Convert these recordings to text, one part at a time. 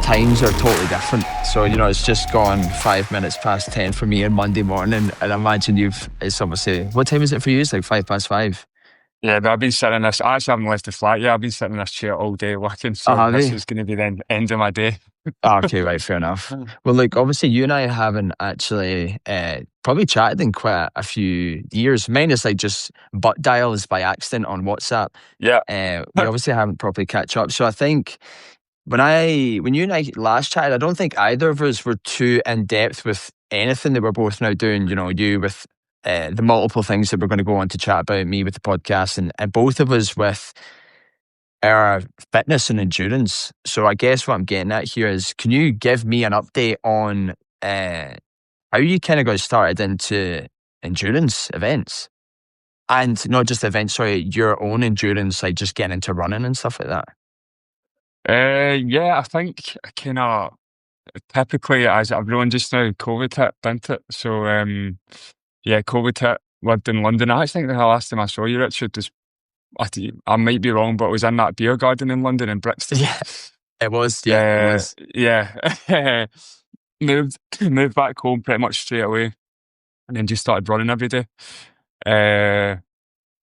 times are totally different. So, it's just gone 5 minutes past 10 for me on Monday morning. And I imagine it's obviously, what time is it for you? It's like 5 past 5. Yeah, but I've been sitting in this. I actually haven't left the flat yet. I've been sitting in this chair all day working, Oh, so have this you? is going to be the end of my day. Oh, okay, right, fair enough. Well, look, obviously you and I haven't actually probably chatted in quite a few years. Mine is like just butt dials by accident on WhatsApp. Yeah, We obviously haven't properly catch up. So I think when you and I last chatted, I don't think either of us were too in depth with anything that we're both now doing. You with the multiple things that we're going to go on to chat about, me with the podcast, and both of us with our fitness and endurance. So I guess what I'm getting at here is, can you give me an update on how you kind of got started into endurance events? And not just events, sorry, your own endurance, like just getting into running and stuff like that. yeah. I think kind of typically as everyone just now, COVID hit, didn't it? So yeah, COVID hit. Lived in London. I think the last time I saw you, Richard, was I might be wrong, but it was in that beer garden in London in Brixton. Yeah, it was. Yeah, it was. Yeah. moved back home pretty much straight away, and then just started running every day. Uh,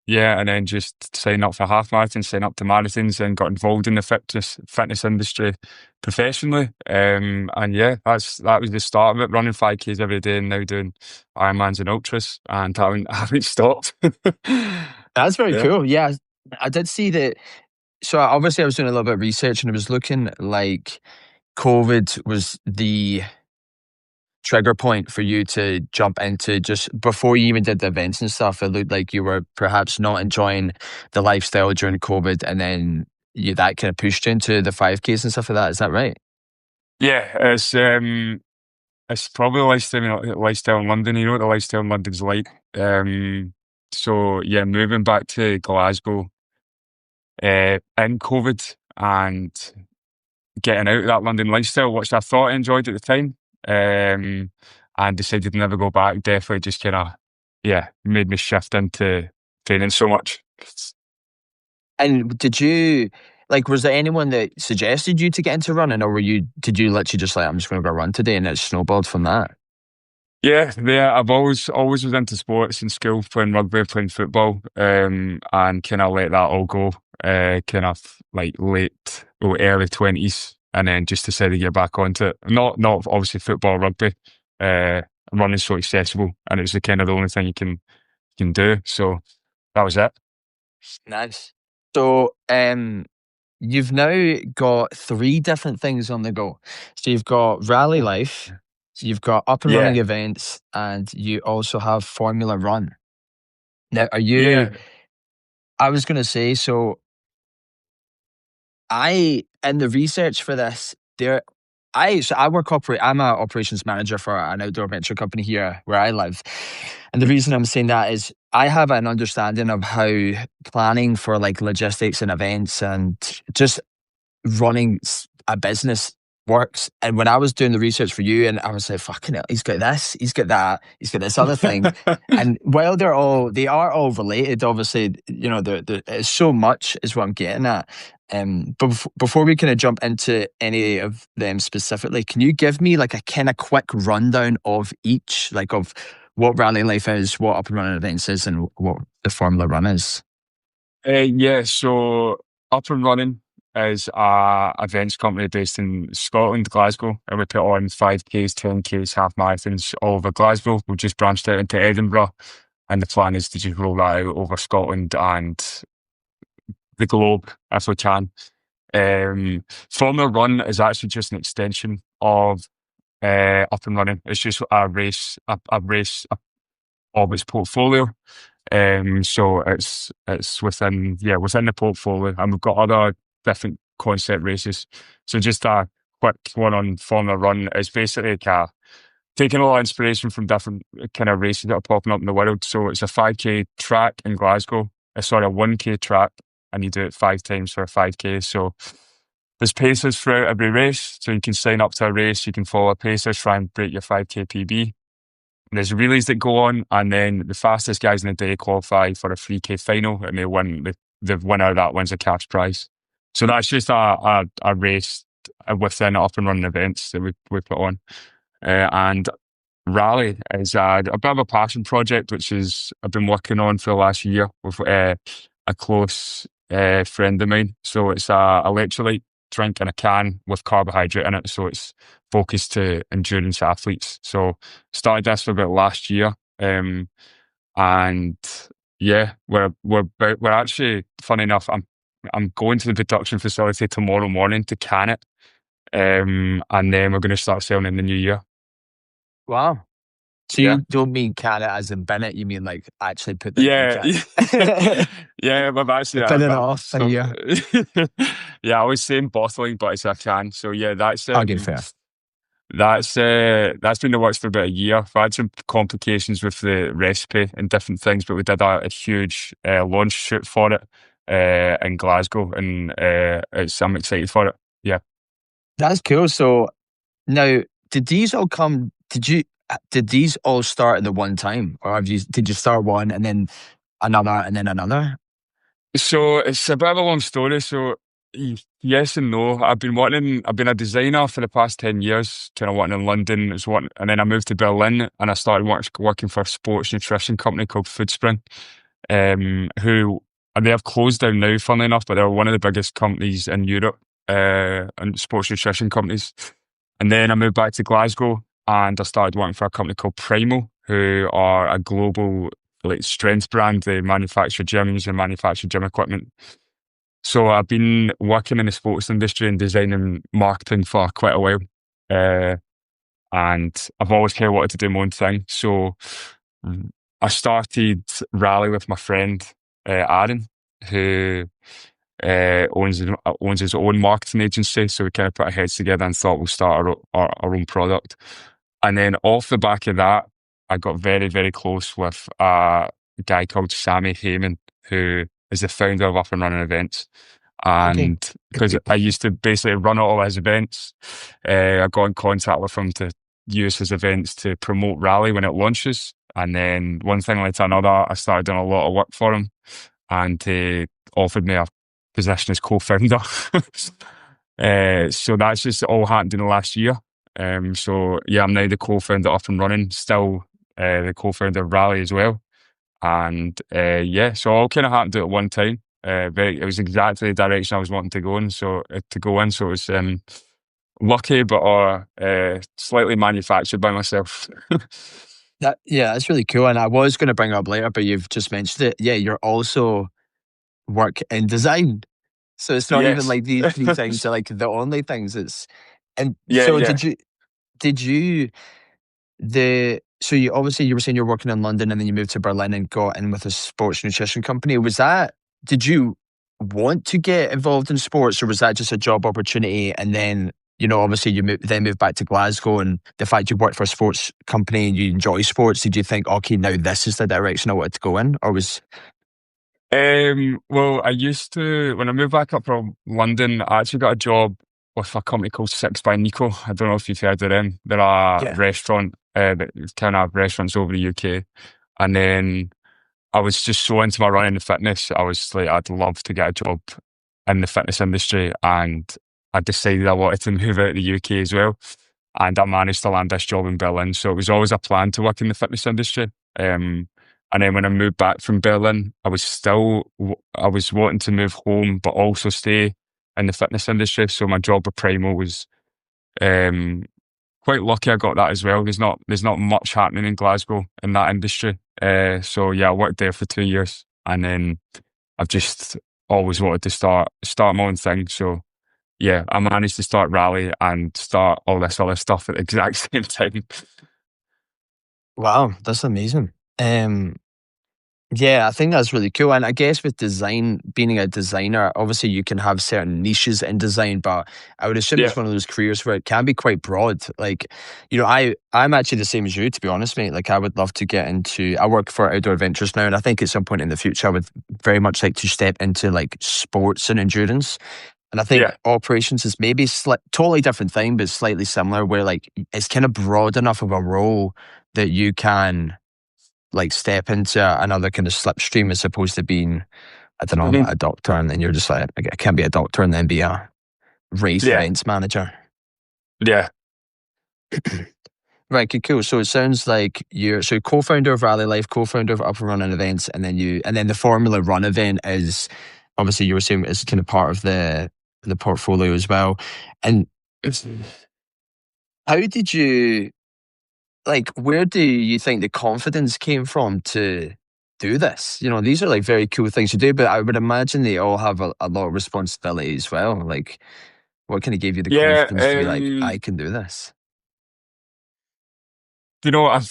yeah, and then just signed up for half marathons, signed up to marathons, and got involved in the fitness industry professionally. And yeah, that was the start of it. Running 5Ks every day, and now doing Ironmans and ultras, and haven't stopped. That's very Yeah. cool. Yeah, I did see that. So obviously, I was doing a little bit of research, and it was looking like COVID was the trigger point for you to jump into, just before you even did the events and stuff. It looked like you were perhaps not enjoying the lifestyle during COVID, and then that kind of pushed you into the 5Ks and stuff like that. Is that right? Yeah, it's probably lifestyle in London. You know what the lifestyle in London's like. So yeah, moving back to Glasgow in COVID and getting out of that London lifestyle, which I thought I enjoyed at the time, and decided to never go back. Definitely just kind of, yeah, made me shift into training so much. And was there anyone that suggested you to get into running, or did you literally just like, I'm just going to go run today, and it snowballed from that? Yeah. I've always was into sports in school, playing rugby, playing football, and kind of let that all go. Kind of like late or early 20s, and then just decided to get back onto it. Not obviously football, rugby. Running's so accessible, and it's the only thing you can do. So that was it. Nice. So, you've now got three different things on the go. So you've got rally life, so you've got up and running Yeah, events, and you also have Formula Run. Now, yeah, I was going to say, so in the research for this, I'm an operations manager for an outdoor venture company here where I live. And the reason I'm saying that is I have an understanding of how planning for like logistics and events and just running a business works. And when I was doing the research for you, and I was like, fucking hell, he's got this, he's got that, he's got this other thing. And while they are all related, obviously, it's so much is what I'm getting at. But before we kind of jump into any of them specifically, can you give me like a kind of quick rundown of each, like of what Rally Life is, what Up and Running Events is, and what the Formula Run is? yeah. So Up and Running is a events company based in Scotland, Glasgow, and we put on 5Ks, 10Ks, half marathons all over Glasgow. We've just branched out into Edinburgh, and the plan is to just roll that out over Scotland and the globe if we can. Formula Run is actually just an extension of Up and Running. It's just a race of its portfolio. So it's within the portfolio, and we've got other different concept races. So just a quick one on Formula Run is basically taking a lot of inspiration from different kind of races that are popping up in the world. So it's a 5K track in Glasgow. Sorry, a 1K track, and you do it 5 times for a 5K. So there's paces throughout every race. So you can sign up to a race, you can follow a pacer, try and break your 5K PB. There's relays that go on, and then the fastest guys in the day qualify for a 3K final, and they win. The winner of that wins a cash prize. So that's just a race within up and running events that we put on. And Rally is a bit of a passion project, which is I've been working on for the last year with a close friend of mine. So it's a electrolyte drink in a can with carbohydrate in it. So it's focused to endurance athletes. So started this for about last year, and yeah, we're actually, funny enough, I'm going to the production facility tomorrow morning to can it, and then we're going to start selling in the new year. Wow. So Yeah. you don't mean can it as in bin it, you mean like actually put the ink Yeah, in. yeah, I've actually, Bin it off and so, yeah. yeah, I was saying bottling, but it's a can. So yeah, Okay, fair. that's been the works for about a year. I've had some complications with the recipe and different things, but we did a huge launch shoot for it in Glasgow, and I'm excited for it. Yeah. That's cool. So now, did these all come? Did these all start at the one time, or did you start one and then another and then another? So it's a bit of a long story. So yes and no. I've been a designer for the past 10 years, kind of working in London. And then I moved to Berlin and I started working for a sports nutrition company called Foodspring, who, and they have closed down now, funnily enough, but they're one of the biggest companies in Europe, and sports nutrition companies. And then I moved back to Glasgow and I started working for a company called Primal, who are a global like strength brand. They manufacture gyms and manufacture gym equipment. So I've been working in the sports industry and designing marketing for quite a while. Uh, and I've always kind of wanted to do my own thing. So I started Rally with my friend, Aaron, who owns his own marketing agency. So we kind of put our heads together and thought we'll start our own product. And then off the back of that, I got very, very close with a guy called Sammy Heyman, who is the founder of Up and Running Events. Okay, And good because I people. used to basically run all his events, I got in contact with him to use his events to promote Rally when it launches. And then one thing led to another, I started doing a lot of work for him, and he offered me a position as co-founder. So that's just all happened in the last year. So yeah, I'm now the co-founder Up and Running, still the co-founder of Rally as well. And yeah, so all kind of happened at one time. It was exactly the direction I was wanting to go in. So it was lucky, but slightly manufactured by myself. Yeah, that's really cool. And I was going to bring it up later, but you've just mentioned it. Yeah, you're also work in design. So it's not even Yes. like these three things are like the only things. It's and Yeah, so yeah. did you so you obviously you were saying you're working in London and then you moved to Berlin and got in with a sports nutrition company. Did you want to get involved in sports, or was that just a job opportunity? And then, obviously then moved back to Glasgow, and the fact you worked for a sports company and you enjoy sports, did you think, okay, now this is the direction I wanted to go in? Or was Well, I used to, when I moved back up from London, I actually got a job with a company called Six by Nico. I don't know if you've heard of them. They're a yeah. restaurant, that kind of have restaurants over the UK. And then I was just so into my running and fitness. I was like, I'd love to get a job in the fitness industry. And I decided I wanted to move out of the UK as well. And I managed to land this job in Berlin. So it was always a plan to work in the fitness industry. And then when I moved back from Berlin, I was wanting to move home, but also stay in the fitness industry. So my job with Primal was um, quite lucky. I got that as well. There's not much happening in Glasgow in that industry. So yeah, I worked there for 2 years, and then I've just always wanted to start my own thing. So yeah, I managed to start Rally and start all this other stuff at the exact same time. Wow, that's amazing. Um, Yeah, I think that's really cool. And I guess with design, being a designer, obviously you can have certain niches in design, but I would assume Yeah, it's one of those careers where it can be quite broad. Like, I'm actually the same as you, to be honest, mate. Like, I would love to get into, I work for Outdoor Adventures now, and I think at some point in the future, I would very much like to step into like sports and endurance. And I think yeah. operations is maybe totally different thing, but slightly similar, where like it's kind of broad enough of a role that you can like step into another kind of slipstream as opposed to being, I don't know, Mhm. a doctor, and then you're just like, I can't be a doctor and then be a race Yeah, events manager. yeah, Right, cool. So it sounds like you're co-founder of Rally Life, co-founder of Up and Running Events, and then the Formula Run event is obviously you were saying is kind of part of the portfolio as well. And how did you like? Where do you think the confidence came from to do this? You know, these are like very cool things to do, but I would imagine they all have a lot of responsibility as well. Like, what kind of gave you the yeah. confidence to be like, I can do this? You know, I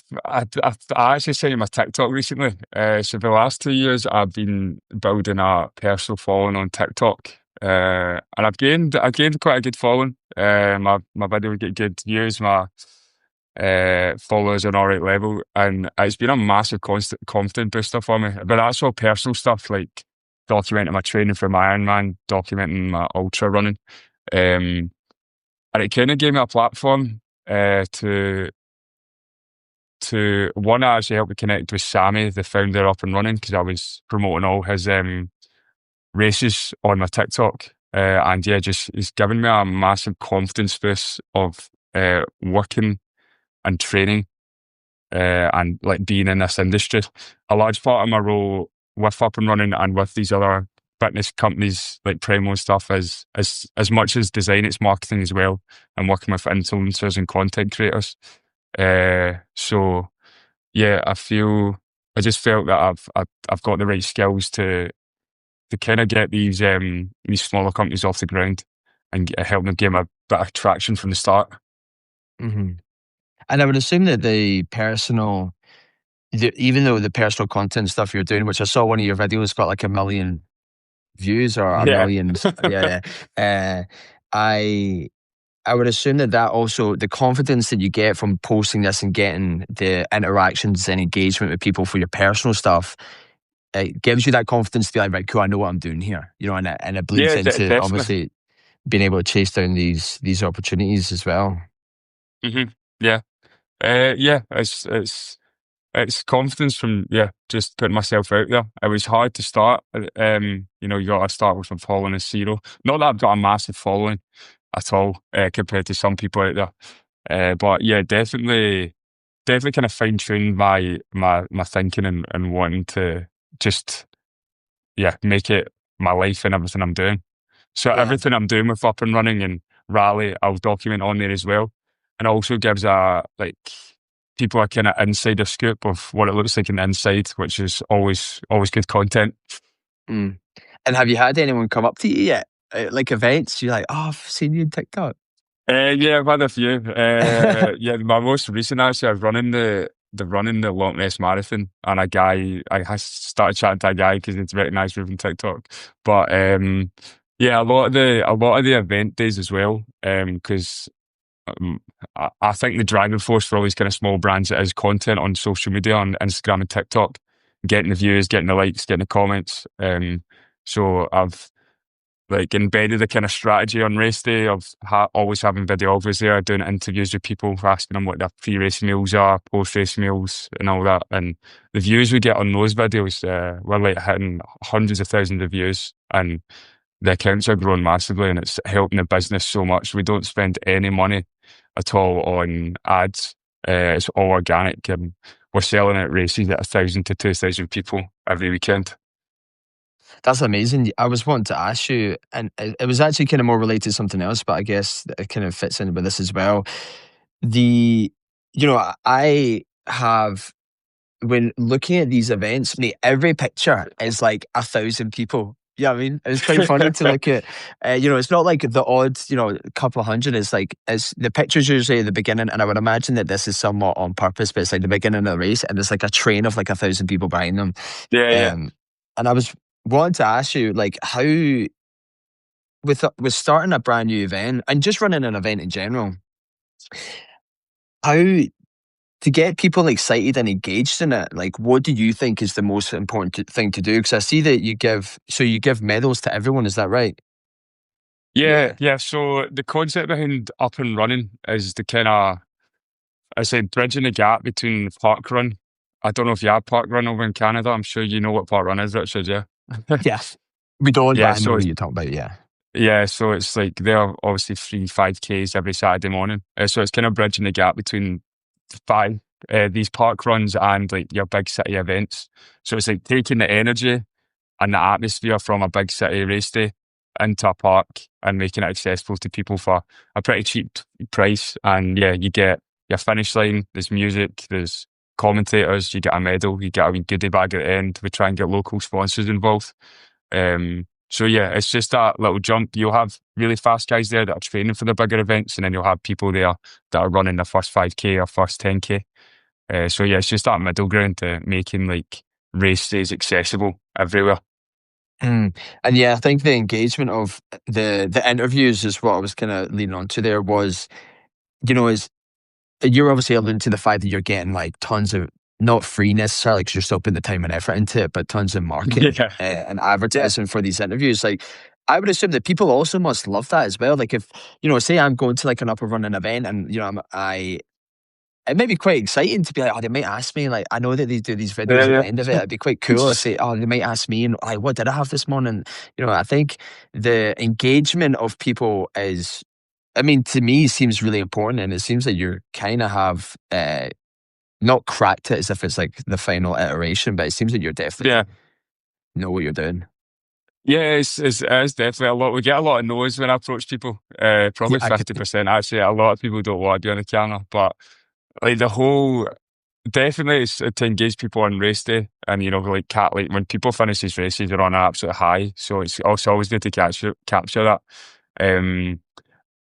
actually sent you my TikTok recently. So the last 2 years, I've been building a personal following on TikTok, and I gained quite a good following. My videos get good views. My followers are an alright level, and it's been a massive constant confidence booster for me. But that's all personal stuff, like documenting my training for my Ironman, documenting my ultra running, and it kind of gave me a platform to one, I actually helped me connect with Sammy, the founder Up and Running, because I was promoting all his races on my TikTok. And yeah, just it's given me a massive confidence boost of working and training and like being in this industry. A large part of my role with Up and Running and with these other fitness companies like Primo and stuff is as much as design, it's marketing as well, and working with influencers and content creators. So yeah, I just felt that I've got the right skills to kind of get these smaller companies off the ground and help them gain a bit of traction from the start. Hmm. And I would assume that even though the personal content stuff you're doing, which I saw one of your videos got like 1 million views or a Yeah. million, yeah, I I would assume that also the confidence that you get from posting this and getting the interactions and engagement with people for your personal stuff, it gives you that confidence to be like, right, cool, I know what I'm doing here, you know, and it bleeds Yeah, into definitely. obviously being able to chase down these opportunities as well. Hmm. Yeah. Yeah, it's confidence from, yeah, just putting myself out there. It was hard to start. You know, you got to start with a following of zero. Not that I've got a massive following at all, compared to some people out there. But yeah, definitely kind of fine tuned my thinking and wanting to just, yeah, make it my life and everything I'm doing. So Yeah. everything I'm doing with Up and Running and Rally, I'll document on there as well. And it also gives people a kind of insider scoop of what it looks like in the inside, which is always good content. Mm. And have you had anyone come up to you yet? Like events, you're like, oh, I've seen you on TikTok. Yeah, I've had a few. Yeah, my most recent actually, I was running the Loch Ness Marathon, and started chatting to a guy because it's recognised me from TikTok. But yeah, a lot of the event days as well, because I think the driving force for all these kind of small brands is content on social media, on Instagram and TikTok, getting the views, getting the likes, getting the comments. So I've like embedded a kind of strategy on race day of always having videographers there, doing interviews with people, asking them what their pre-race meals are, post-race meals, and all that. And the views we get on those videos, we're like hitting hundreds of thousands of views, and the accounts are growing massively, and it's helping the business so much. We don't spend any money at all on ads. It's all organic, and we're selling at races at 1,000 to 2,000 people every weekend. That's amazing. I was wanting to ask you, and it was actually kind of more related to something else, but I guess it kind of fits in with this as well. The, you know, I have when looking at these events, mate, every picture is like 1,000 people. Yeah, I mean, it's quite funny to look at. You know, it's not like the odd, couple of hundred. It's the pictures usually at the beginning, and I would imagine that this is somewhat on purpose, but it's like the beginning of the race, and there's like a train of like 1,000 people behind them. Yeah, yeah. Um, and I was wanting to ask you, like, how with starting a brand new event and just running an event in general, how to get people excited and engaged in it, like what do you think is the most important thing to do? Because I see that you give medals to everyone. Is that right? Yeah, Yeah. yeah. So the concept behind Up and Running is the kind of, I say, bridging the gap between park run. I don't know if you have park run over in Canada. I'm sure you know what park run is, Richard. Yeah. Yes. We don't, but Yeah. I know So what you're talking about. Yeah. Yeah, so it's like they're obviously free 5Ks every Saturday morning. So it's kind of bridging the gap between five these park runs and like your big city events. So it's like taking the energy and the atmosphere from a big city race day into a park and making it accessible to people for a pretty cheap price. And yeah, you get your finish line, there's music, there's commentators, you get a medal, you get a wee goodie bag at the end. We try and get local sponsors involved. So yeah, it's just that little jump. You'll have really fast guys there that are training for the bigger events, and then you'll have people there that are running the first 5K or first 10K. So yeah, it's just that middle ground to making like race days accessible everywhere. Mm. And yeah, I think the engagement of the interviews is what I was kind of leaning on to there was, is you're obviously alluding to the fact that you're getting like tons of not free necessarily because you're still putting the time and effort into it, but tons of marketing Yeah. and advertising for these interviews. Like, I would assume that people also must love that as well. Like, if say I'm going to like an upper running event, and it may be quite exciting to be like, oh, they might ask me. Like, I know that they do these Yeah, videos at the yeah. end of it. It'd be quite cool if they, oh, they might ask me, and like, what did I have this morning? I think the engagement of people is, I mean, to me, seems really important, and it seems like you kind of have not cracked it as if it's like the final iteration, but it seems like you're definitely Yeah. know what you're doing. Yeah, it's definitely a lot. We get a lot of no's when I approach people. Yeah, Probably I could. 50% actually. A lot of people don't want to be on the camera, but like the whole definitely it's to engage people on race day, and like cat like when people finish these races, they're on an absolute high. So it's also always good to capture that. Um,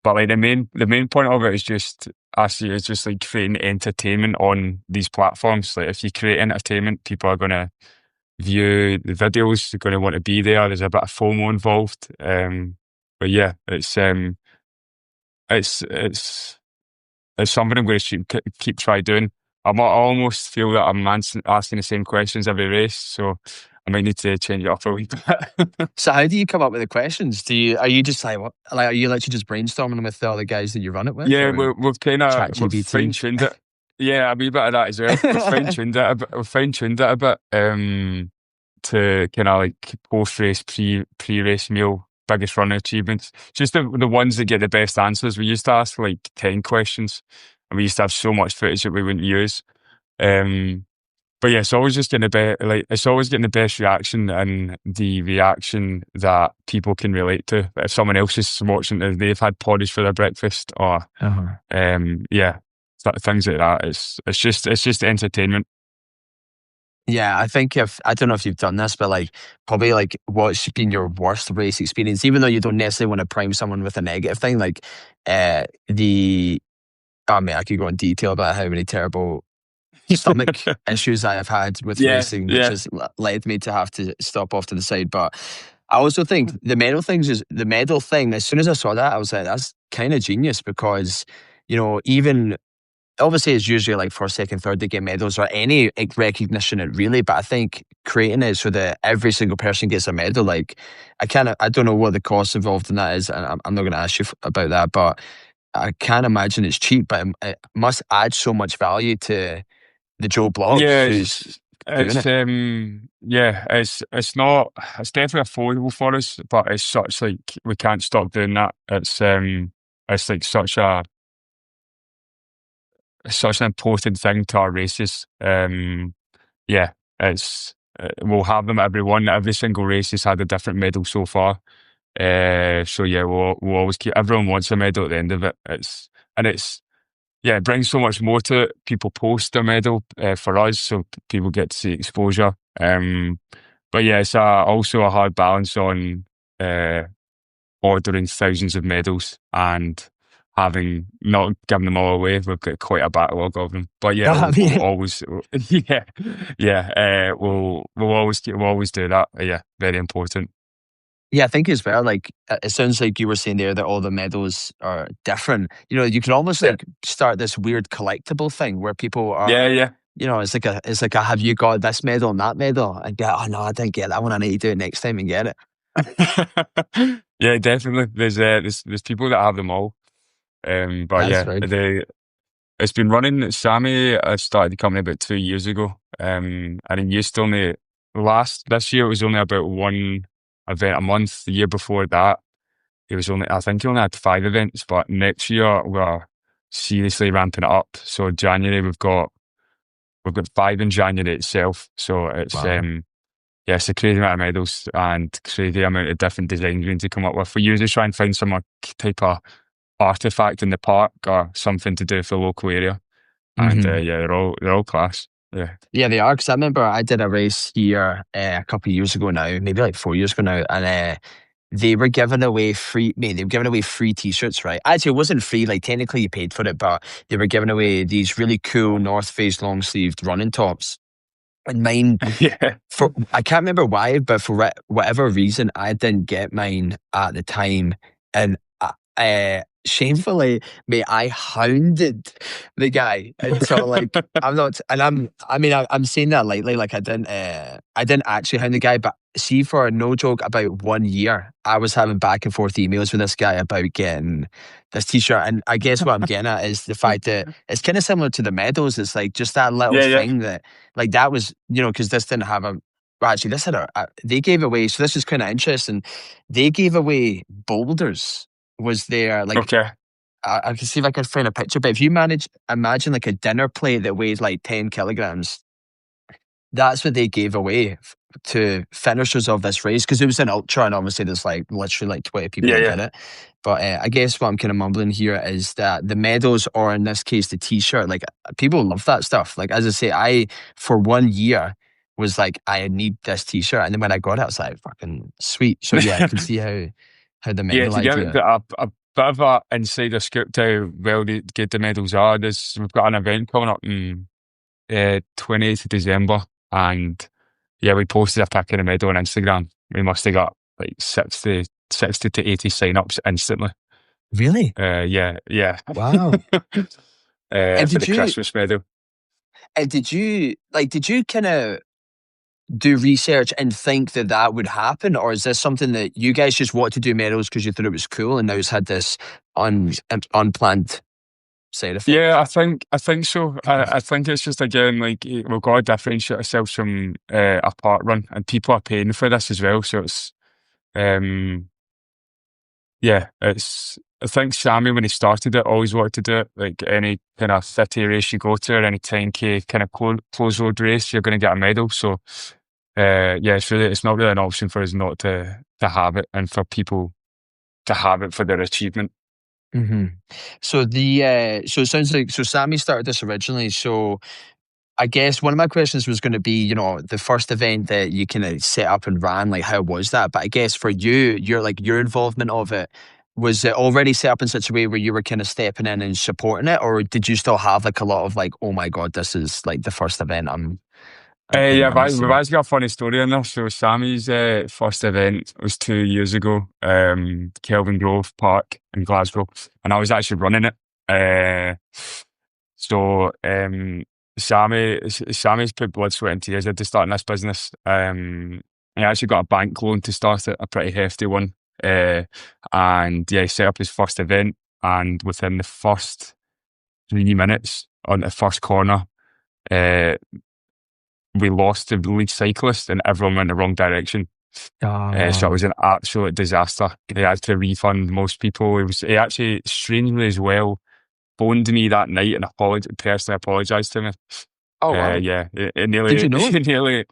but like the main point of it is just actually it's just like creating entertainment on these platforms. Like if you create entertainment, people are gonna view the videos, they're gonna want to be there. There's a bit of FOMO involved. But yeah, it's it's something I'm going to keep try doing. I almost feel that I'm asking the same questions every race, so I might need to change it up a wee bit. So how do you come up with the questions? Are you just like what? Like, are you literally just brainstorming with the other guys that you run it with, Yeah, or we've kind of chat we've fine GBT? tuned it. Yeah, a wee bit of that as well. We've fine tuned it a bit. We've fine tuned it a bit to kind of like post race, pre race meal, biggest running achievements. Just the ones that get the best answers. We used to ask like 10 questions, and we used to have so much footage that we wouldn't use. Um, but yeah, it's always just getting it's always getting the best reaction and the reaction that people can relate to. If someone else is watching, if they've had porridge for their breakfast, or Uh-huh. yeah, things like that. It's just entertainment. Yeah, I think if I don't know if you've done this, but like probably like what's been your worst race experience, even though you don't necessarily want to prime someone with a negative thing, like the I mean I could go in detail about how many terrible stomach issues I have had with Yeah, racing, which yeah, has led me to have to stop off to the side. But I also think the medal thing, as soon as I saw that, I was like, that's kind of genius because, even obviously it's usually like first, second, third they get medals or any like, recognition it really, but I think creating it so that every single person gets a medal, like I don't know what the cost involved in that is, and I'm not going to ask you about that, but I can't imagine it's cheap, but it must add so much value to the Joe Bloggs yeah. who's doing It's it. yeah. It's not. It's definitely affordable for us, but it's such like we can't stop doing that. It's like such an important thing to our races. Yeah, it's we'll have them at every one. Every single race has had a different medal so far. So yeah, we'll always keep. Everyone wants a medal at the end of it. It's yeah, it brings so much more to it. People post their medal for us, so people get to see exposure. But yeah, it's also a hard balance on uh, ordering thousands of medals and having not giving them all away. We've got quite a backlog of them. But yeah, I we'll mean, always, yeah, yeah, we'll always do that. Yeah, very important. yeah, I think as well, like it sounds like you were saying there that all the medals are different. You could almost Yeah, like start this weird collectible thing where people yeah, are, yeah. it's like a have you got this medal and that medal? And get, oh no, I didn't get that one. I need to do it next time and get it. Yeah, definitely. There's people that have them all. But That's yeah, very cool. it's been running. Sammy, I started the company about 2 years ago. And it used to only this year it was only about one event a month. The year before that, it was only, I think he only had 5 events, but next year we're seriously ramping it up. So January we've got 5 in January itself. So it's Wow. yeah, it's a crazy amount of medals and crazy amount of different designs we need to come up with. We usually try and find some type of artifact in the park or something to do with the local area. And Hmm. yeah, they're all class. Yeah. Yeah, they are. Because I remember I did a race here a couple of years ago now, maybe like 4 years ago now, and they were giving away free. Mate, they were giving away free T-shirts, right? Actually, it wasn't free. Like technically, you paid for it, but they were giving away these really cool North Face long sleeved running tops. And mine, Yeah. for I can't remember why, but for whatever reason, I didn't get mine at the time, and shamefully, mate, I hounded the guy until like I'm not, and I mean, I'm saying that lightly, like I didn't actually hound the guy, but see, for no joke, about 1 year, I was having back and forth emails with this guy about getting this T-shirt, and I guess what I'm getting at is the fact that it's kind of similar to the medals. It's like just that little Yeah, yeah. thing that, like, that was, because this didn't have a. Well, actually, this had they gave away. So this is kind of interesting. They gave away boulders. Was there like Okay. I can see if I can find a picture, but if you imagine like a dinner plate that weighs like 10 kilograms, that's what they gave away to finishers of this race, because it was an ultra, and obviously there's like literally like 20 people Yeah, that yeah. did it. But I guess what I'm kind of mumbling here is that the medals, or in this case the T-shirt, like people love that stuff. Like, as I say, I for 1 year was like, I need this T-shirt, and then when I got it, I was like, fucking sweet. So yeah, I can see how the Yeah, medal to give it idea. a bit of a insider scoop to how well good the medals are, we've got an event coming up in 28th of December, and yeah, we posted a pic of the medal on Instagram. We must have got like 60 to 80 sign-ups instantly. Really? Yeah, yeah. Wow. And For the Christmas medal. did you kind of do research and think that that would happen, or is this something that you guys just want to do medals because you thought it was cool, and now it's had this unplanned side Yeah, effect? I think so. I think it's just, again, like, we've got to differentiate ourselves from a park run, and people are paying for this as well. So it's um yeah, it's, I think Sammy, when he started it, always wanted to do it. Like any kind of city race you go to, or any 10K kind of close road race, you're going to get a medal. So yeah, it's not really an option for us not to have it, and for people to have it for their achievement. Hmm. So so it sounds like, so Sammy started this originally. So I guess one of my questions was going to be, the first event that you kind of set up and ran, like how was that? But I guess for you, your involvement of it, was it already set up in such a way where you were kind of stepping in and supporting it, or did you still have like a lot of like, oh my god, this is like the first event Yeah, I'm we've missing? actually got a funny story on this. So Sammy's first event was 2 years ago, Kelvin Grove Park in Glasgow, and I was actually running it. Uh, so Sammy's put blood, sweat, and tears into starting this business. He actually got a bank loan to start it, a pretty hefty one. And yeah, he set up his first event, and within the first 3 minutes on the first corner, uh, we lost the lead cyclist, and everyone went the wrong direction. So it Oh, was an absolute disaster. They had to refund most people. He actually, strangely as well, phoned me that night and personally apologised to me. oh wow. Yeah, it Did nearly, you know him? it nearly,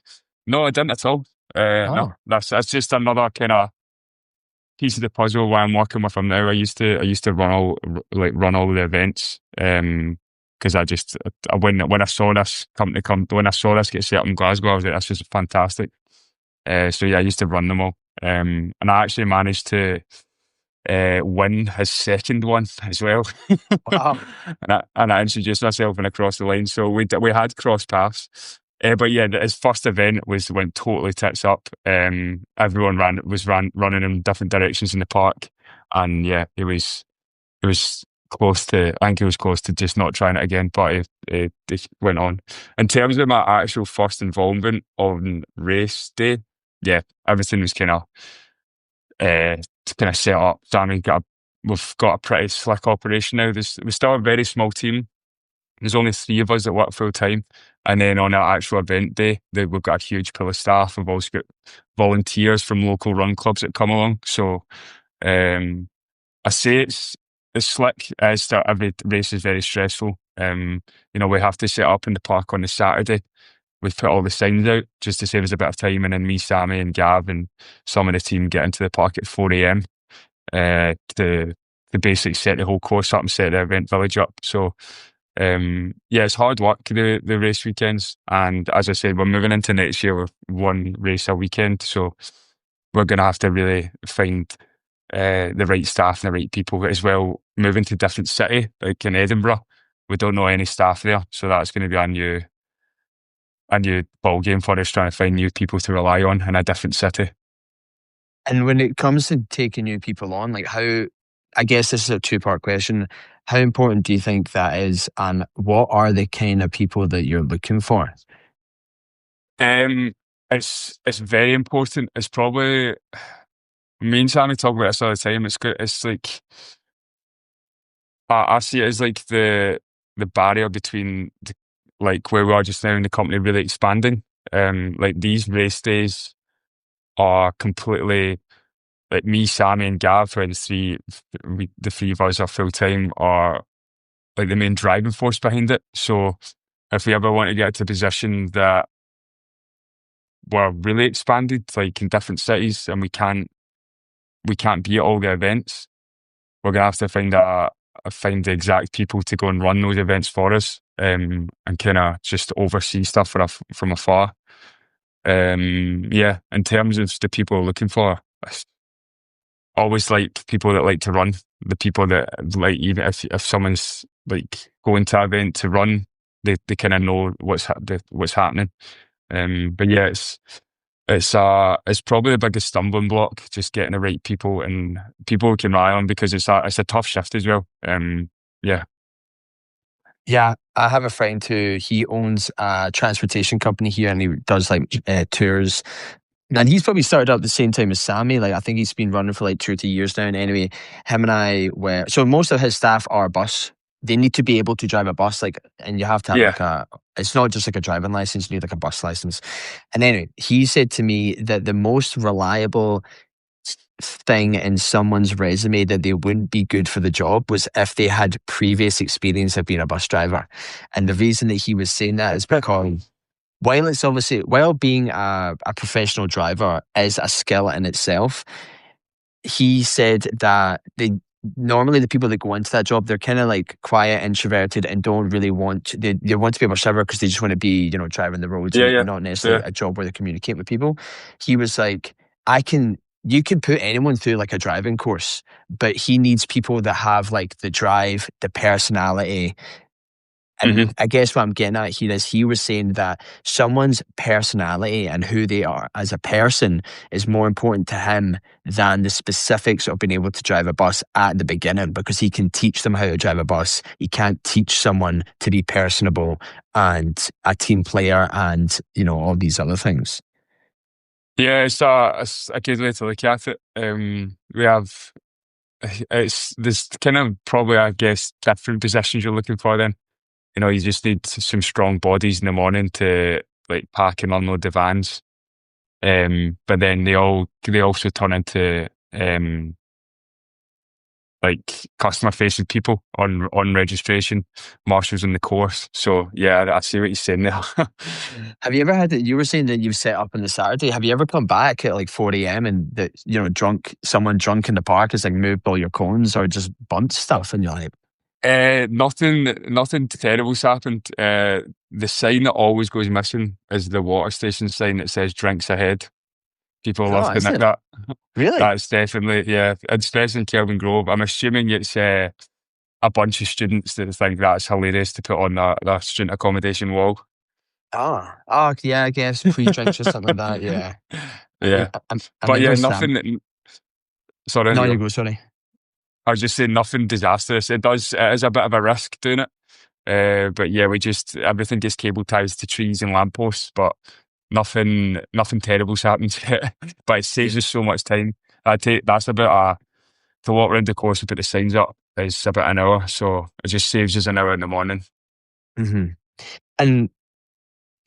no, I didn't at all. No, Oh, that's just another kind of piece of the puzzle why I'm working with him now. I used to run all of the events. Because when I saw this company when I saw this get set up in Glasgow, I was like, this is fantastic. So yeah, I used to run them all. And I actually managed to win his second one as well. wow. And I introduced myself and I crossed the line. So we had cross paths. But yeah, his first event went totally tits up. Everyone running in different directions in the park, and yeah, it was close to. I think he was close to just not trying it again, but it went on. In terms of my actual first involvement on race day, yeah, everything was uh, kind of set up. We've got a pretty slick operation now. We're still a very small team. There's only 3 of us that work full time, and then on our actual event day, we've got a huge pool of staff. We've also got volunteers from local run clubs that come along. So Um, I say it's slick as that every race is very stressful. We have to set up in the park on the Saturday. We've put all the signs out just to save us a bit of time, and then me, Sammy, and Gav, and some of the team get into the park at 4 a.m. To basically set the whole course up and set the event village up. So yeah, it's hard work the race weekends, and as I said, we're moving into next year with one race a weekend, so we're going to have to really find the right staff and the right people as well. Moving to a different city, like in Edinburgh, we don't know any staff there, so that's going to be a new ball game for us, trying to find new people to rely on in a different city. And when it comes to taking new people on, like how, I guess this is a two-part question. How important do you think that is, and what are the kind of people that you're looking for? Um, it's very important. It's probably me and Sammy talk about this all the time. It's good. It's like I see it as like the barrier between like where we are just now in the company really expanding. Like these race days are completely like me, Sammy, and Gav, who are the three of us are full time, are like the main driving force behind it. So if we ever want to get to a position that we're really expanded, like in different cities, and we can't be at all the events, we're gonna have to find the exact people to go and run those events for us, and kind of just oversee stuff from afar. Yeah, in terms of the people we're looking for, I always like people that like to run. The people that like, even if someone's like going to an event to run, they kind of know what's happening. But yeah, it's probably the biggest stumbling block, just getting the right people and people we can rely on, because it's a tough shift as well. Yeah, Yeah, I have a friend who he owns a transportation company here, and he does like tours. And he's probably started out at the same time as Sammy. Like I think he's been running for like 2 or 3 years now. And anyway, him and I were so most of his staff are bus. They need to be able to drive a bus, like, and you have to have yeah, like a. It's not just like a driving license; you need like a bus license. And anyway, he said to me that the most reliable thing in someone's resume that they wouldn't be good for the job was if they had previous experience of being a bus driver. And the reason that he was saying that is because while being a professional driver is a skill in itself, he said that normally the people that go into that job, they're kind of like quiet, introverted, and don't really they want to be a bus driver because they just want to be, driving the roads yeah, and yeah, not necessarily yeah. a job where they communicate with people. He was like, you can put anyone through like a driving course, but he needs people that have like the drive, the personality. hmm And I guess what I'm getting at here is he was saying that someone's personality and who they are as a person is more important to him than the specifics of being able to drive a bus at the beginning, because he can teach them how to drive a bus. He can't teach someone to be personable and a team player and, all these other things. Yeah, it's a good way to look at it. We have it's there's kind of probably, I guess, different positions you're looking for. Then you just need some strong bodies in the morning to like pack and unload the vans. But then they also turn into like customer facing people on registration, marshals in the course. So yeah, I see what you're saying there. Have you ever had that? You were saying that you've set up on the Saturday. Have you ever come back at like 4 a.m. and that, someone drunk in the park has like moved all your cones or just bumped stuff and you're like, Nothing terrible's happened. The sign that always goes missing is the water station sign that says "Drinks Ahead." People love oh, to is nick it? that. Really? That's definitely, yeah. Especially in Kelvin Grove. I'm assuming it's a bunch of students that think that's hilarious to put on the student accommodation wall. Oh, yeah, I guess free drinks or something like that. Yeah. Yeah, I but never yeah, Sam. nothing. Sorry, No, you you go. go, sorry. I was just saying nothing disastrous. It is a bit of a risk doing it. But yeah, everything gets cable ties to trees and lampposts, but nothing terrible's happened yet. But it Yeah. saves us so much time. That's about to walk around the course and put the signs up is about an hour, so it just saves us an hour in the morning. hmm And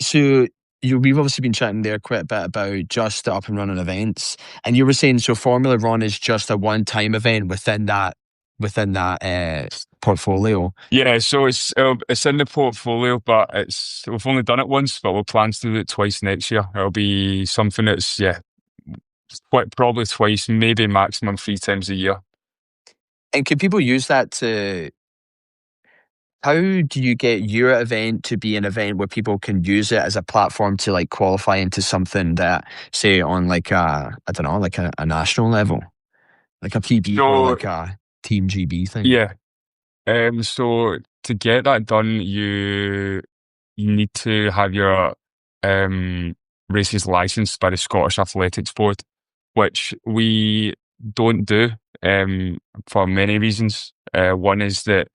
so we've obviously been chatting there quite a bit about just the up and running events, and you were saying so Formula Run is just a one-time event within that portfolio. Yeah, so it's in the portfolio, but it's we've only done it once, but we'll plan to do it twice next year. It'll be something that's quite probably twice, maybe maximum 3 times a year. And can people use that to? How do you get your event to be an event where people can use it as a platform to like qualify into something that, say, on like I don't know, like a national level, like a PB or So like a Team GB thing? yeah, so to get that done, you need to have your um races licensed by the Scottish Athletics Board, which we don't do for many reasons. One is that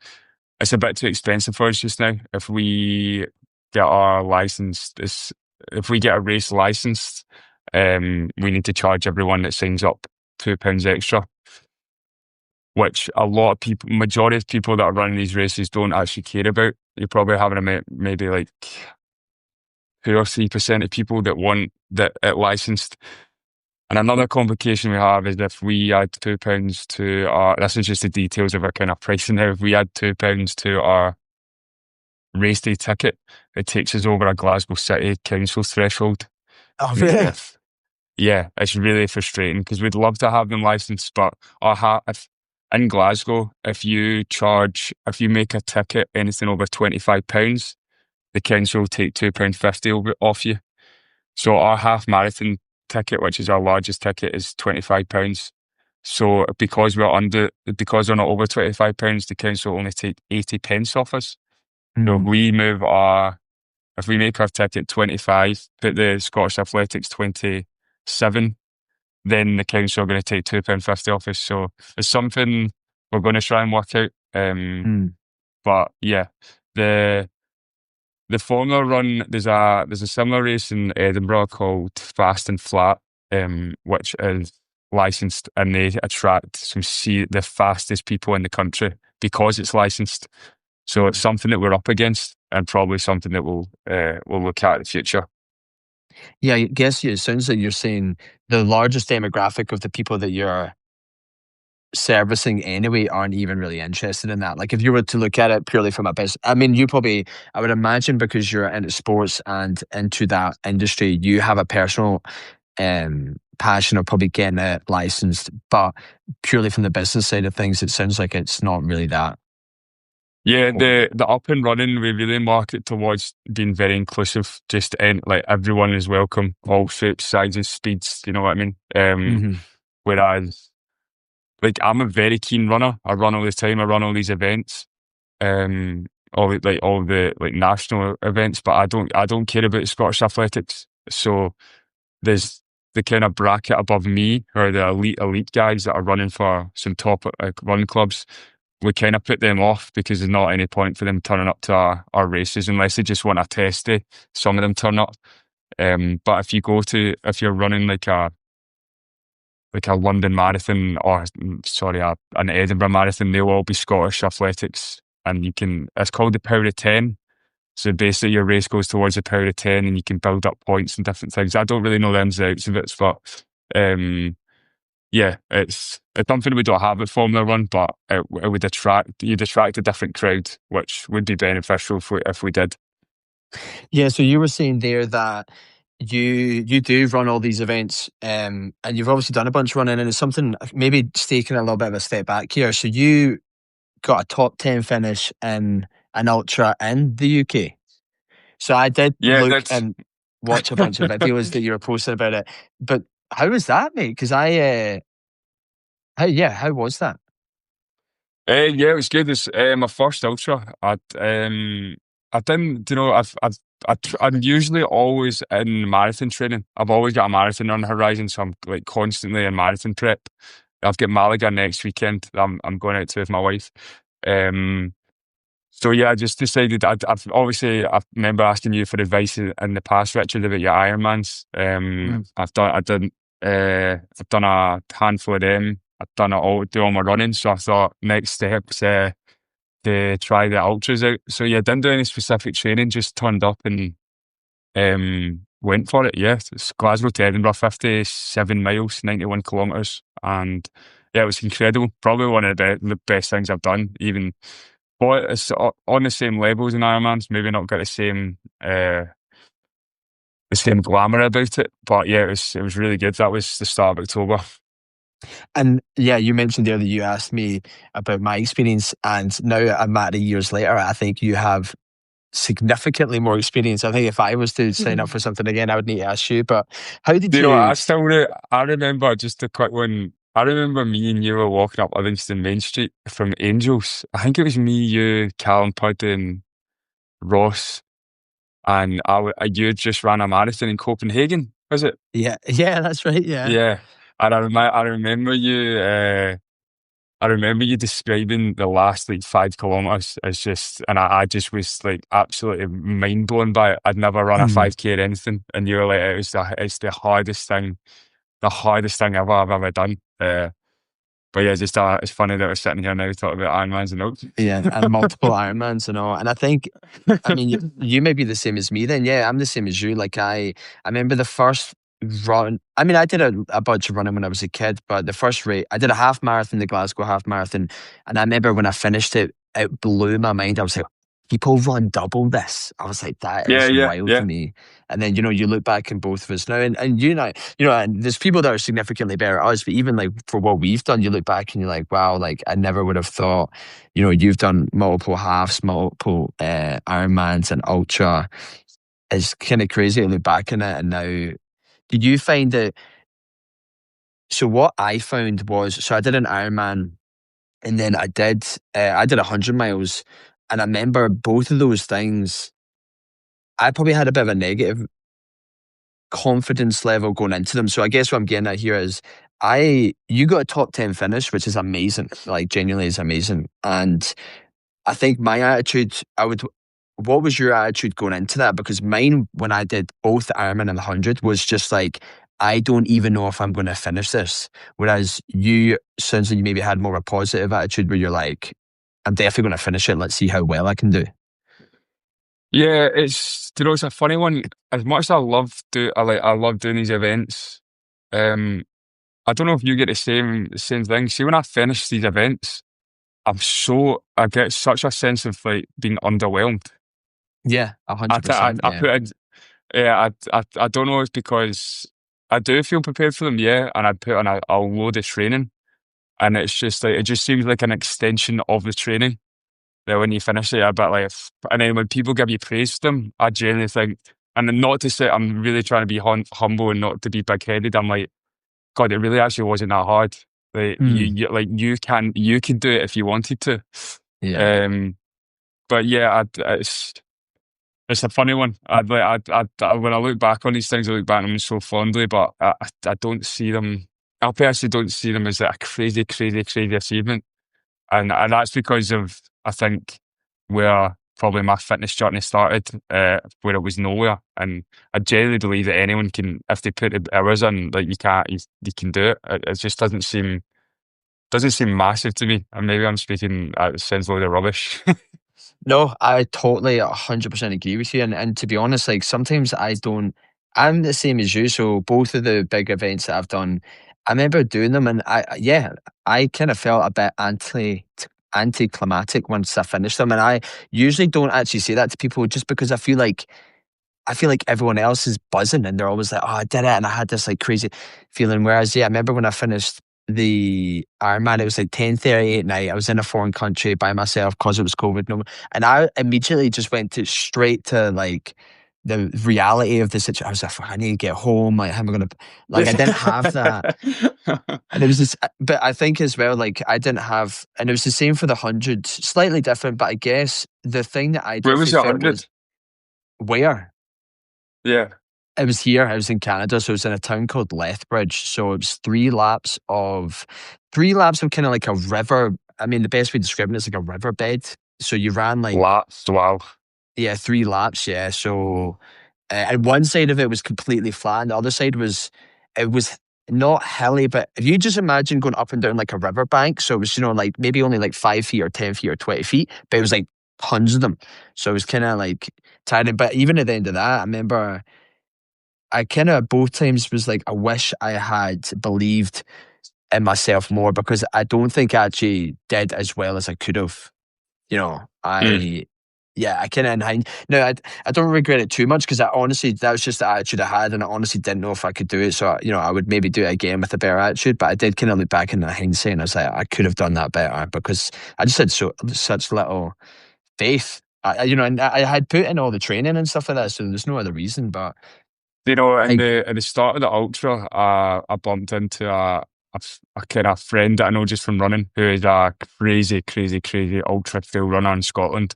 it's a bit too expensive for us just now. If we get our license, if we get a race licensed, we need to charge everyone that signs up £2 extra, which a lot of people, majority of people that are running these races don't actually care about. You're probably having maybe like 2 or 3% of people that want that it licensed. And another complication we have is if we add £2 to our, this is just the details of our kind of pricing now. If we add £2 to our race day ticket, it takes us over a Glasgow City Council threshold. Oh, And really? yeah, it's really frustrating because we'd love to have them licensed, but if in Glasgow, if you make a ticket anything over £25, the council will take £2.50 off you. So our half marathon ticket, which is our largest ticket, is £25. So because we're not over £25, the council only take 80 pence off us. So Hmm. if we make our ticket 25, put the Scottish Athletics 27, then the council are going to take £2.50 off us. So it's something we're going to try and work out. Hmm. But yeah, the the Formula Run, there's a similar race in Edinburgh called Fast and Flat, which is licensed, and they attract the fastest people in the country because it's licensed. So it's something that we're up against, and probably something that we'll look at in the future. Yeah, I guess it sounds like you're saying the largest demographic of the people that you're servicing anyway aren't even really interested in that. Like if you were to look at it purely from a business, I mean, I would imagine because you're into sports and into that industry, you have a personal passion of probably getting it licensed. But purely from the business side of things, it sounds like it's not really that Yeah, important. the up and running, we really market towards being very inclusive. Like everyone is welcome, all shapes, sizes, speeds. You know what I mean? Hmm. Whereas, like, I'm a very keen runner. I run all the time. I run all these events, all the like national events. But I don't care about Scottish athletics. So there's the kind of bracket above me, or the elite guys that are running for some top run clubs. We kind of put them off because there's not any point for them turning up to our races unless they just want a test day. Some of them turn up. But if you're running like a London marathon, or sorry, an Edinburgh marathon, they'll all be Scottish athletics, and it's called the Power of 10. So basically your race goes towards the Power of 10, and you can build up points and different things. I don't really know the ins and outs of it, but um, yeah, it's something we don't have at Formula One, but you'd attract a different crowd, which would be beneficial if we did. Yeah, so you were saying there that you do run all these events, and you've obviously done a bunch running, and it's something maybe taking a little bit of a step back here. So you got a top 10 finish in an ultra in the UK. So I did Yeah, look that's and watch a bunch of videos that you were posting about it. But how was that, mate? Because how was that? yeah, it was good. It's my first ultra. I didn't, I'm usually always in marathon training. I've always got a marathon on the horizon, so I'm like constantly in marathon prep. I've got Malaga next weekend. I'm going out to with my wife. Um, So yeah, I just decided. I remember asking you for advice in the past, Richard, about your Ironmans. Mm. I've done a handful of them. Do all my running. So I thought next steps to try the ultras out. So yeah, didn't do any specific training. Just turned up and went for it. Yeah, it's Glasgow to Edinburgh, 57 miles, 91 kilometres, and yeah, it was incredible. Probably one of the best things I've done. Even, but it's on the same level as an Ironman's. Maybe not got the same glamour about it, but yeah, it was really good. That was the start of October. And yeah, you mentioned there that you asked me about my experience, and now a matter of years later, I think you have significantly more experience. I think if I was to sign up Mhm. for something again, I would need to ask you. But how did You know, you? I remember just a quick one. I remember me and you were walking up Livingston Main Street from Angels. I think it was me, you, Callum Pudd, and Ross, and you had just ran a marathon in Copenhagen, was it? Yeah, yeah, that's right. Yeah. Yeah, and I remember you. I remember you describing the last like 5 kilometers as just, and I just was like absolutely mind blown by it. I'd never run a 5K or anything, and you were like, it's the hardest thing ever I've ever done. But yeah, just it's funny that we're sitting here now talking about Ironmans and oaks. Yeah, and multiple Ironmans and all. And I think, I mean, you may be the same as me then. Yeah, I'm the same as you. Like I remember the first run. I mean, I did a bunch of running when I was a kid, but the first race, I did a half marathon, the Glasgow half marathon, and I remember when I finished it, it blew my mind. I was like, people run double this. I was like, that Yeah, is yeah, wild to yeah. me. And then you look back in both of us now, and and there's people that are significantly better at us, but even like for what we've done, you look back and you're like, wow, like I never would have thought. You've done multiple halves, multiple Ironmans and ultra. It's kind of crazy to look back on it. And now, did you find that? So what I found was, so I did an Ironman, and then I did 100 miles, and I remember both of those things. I probably had a bit of a negative confidence level going into them. So I guess what I'm getting at here is, you got a top 10 finish, which is amazing. Like genuinely is amazing. And I think my attitude, what was your attitude going into that? Because mine, when I did both the Ironman and the 100, was just like, I don't even know if I'm going to finish this. Whereas you, sounds like you maybe had more of a positive attitude where you're like, I'm definitely going to finish it. Let's see how well I can do. Yeah, it's a funny one. As much as I love doing these events. Um, I don't know if you get the same thing. See, when I finish these events, I get such a sense of like being underwhelmed. Yeah, I, th- I, 100%. I Yeah. put in, yeah, I don't know. It's because I do feel prepared for them, yeah, and I put in a load of training, and it's just like it just seems like an extension of the training. That when you finish it, a bit like, and then when people give you praise for them, I genuinely think, and then not to say I'm really trying to be humble and not to be big headed. I'm like, God, it really actually wasn't that hard. Like Mm, you can do it if you wanted to. yeah. Um, but yeah, it's a funny one. When I look back on these things, I look back on them so fondly, but I don't see them. I personally don't see them as a crazy, crazy, crazy achievement, and that's because of, I think, where probably my fitness journey started, where it was nowhere. And I genuinely believe that anyone can, if they put the hours in, like you can do it. It just doesn't seem massive to me. And maybe I'm speaking, it sounds a load of rubbish. No, I totally 100% agree with you. And to be honest, like sometimes I'm the same as you. So both of the big events that I've done, I remember doing them, and yeah, I kind of felt a bit anticlimactic once I finished them. And I usually don't actually say that to people just because I feel like everyone else is buzzing and they're always like, oh, I did it. And I had this like crazy feeling. Whereas, yeah, I remember when I finished the Ironman, it was like 10:30 at night. I was in a foreign country by myself because it was COVID. No, and I immediately just went to straight to like the reality of the situation. I was like, I need to get home. Like, how am I going to, like, I didn't have that. And it was this, but I think as well, like, I didn't have, and it was the same for the 100, slightly different. But I guess the thing that I Where was definitely it, felt was 100? where Yeah. it was here. I was in Canada, so it was in a town called Lethbridge. So it was three laps of kind of like a river. I mean, the best way to describe it is like a riverbed. So you ran like, Laps, wow. yeah, 3 laps. Yeah. So and one side of it was completely flat, and the other side it was not hilly, but if you just imagine going up and down like a riverbank. So it was like maybe only like 5 feet or 10 feet or 20 feet, but it was like tons of them. So it was kind of like tiring. But even at the end of that, I remember. I kind of both times was like, I wish I had believed in myself more because I don't think I actually did as well as I could have. You know, Mm. yeah, I kind of in hind. No, I don't regret it too much because I honestly, that was just the attitude I had, and I honestly didn't know if I could do it. So, I would maybe do it again with a better attitude. But I did kind of look back in the hindsight, and I was like, I could have done that better because I just had such little faith. And I had put in all the training and stuff like that, so there's no other reason. But You know, in I the start of the ultra, I bumped into a kind of friend that I know just from running, who is a crazy, crazy, crazy ultra trail runner in Scotland.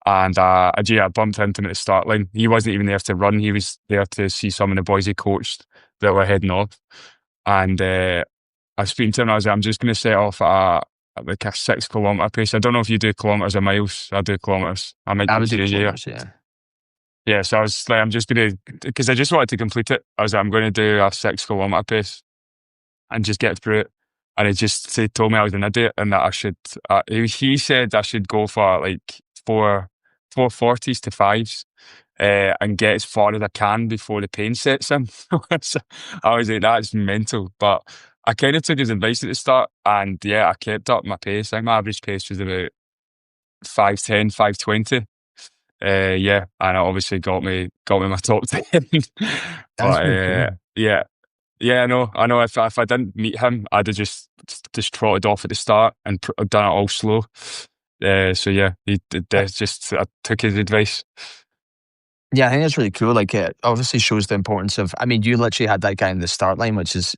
And I bumped into him at the start line. He wasn't even there to run; he was there to see some of the boys he coached that were heading off. And I was speaking to him. And I was like, "I'm just going to set off at like a 6 kilometer pace. I don't know if you do kilometers or miles. I do kilometers. I might I would do confuse you. kilometers, yeah. Yeah, so I was like, I'm just gonna, because I just wanted to complete it. I was like, I'm going to do a 6 kilometer pace and just get through it. And he told me I was an idiot and that I should. He said I should go for like four forties to fives, and get as far as I can before the pain sets in. So I was like, that's mental. But I kind of took his advice at the start, and yeah, I kept up my pace. I think my average pace was about 5:10, 5:20. Yeah, and it obviously got me my top 10. That's But pretty cool. yeah, yeah, I know. If I didn't meet him, I'd have just trotted off at the start and done it all slow. So yeah, I took his advice. Yeah, I think that's really cool. Like, it obviously shows the importance of. I mean, you literally had that guy in the start line, which is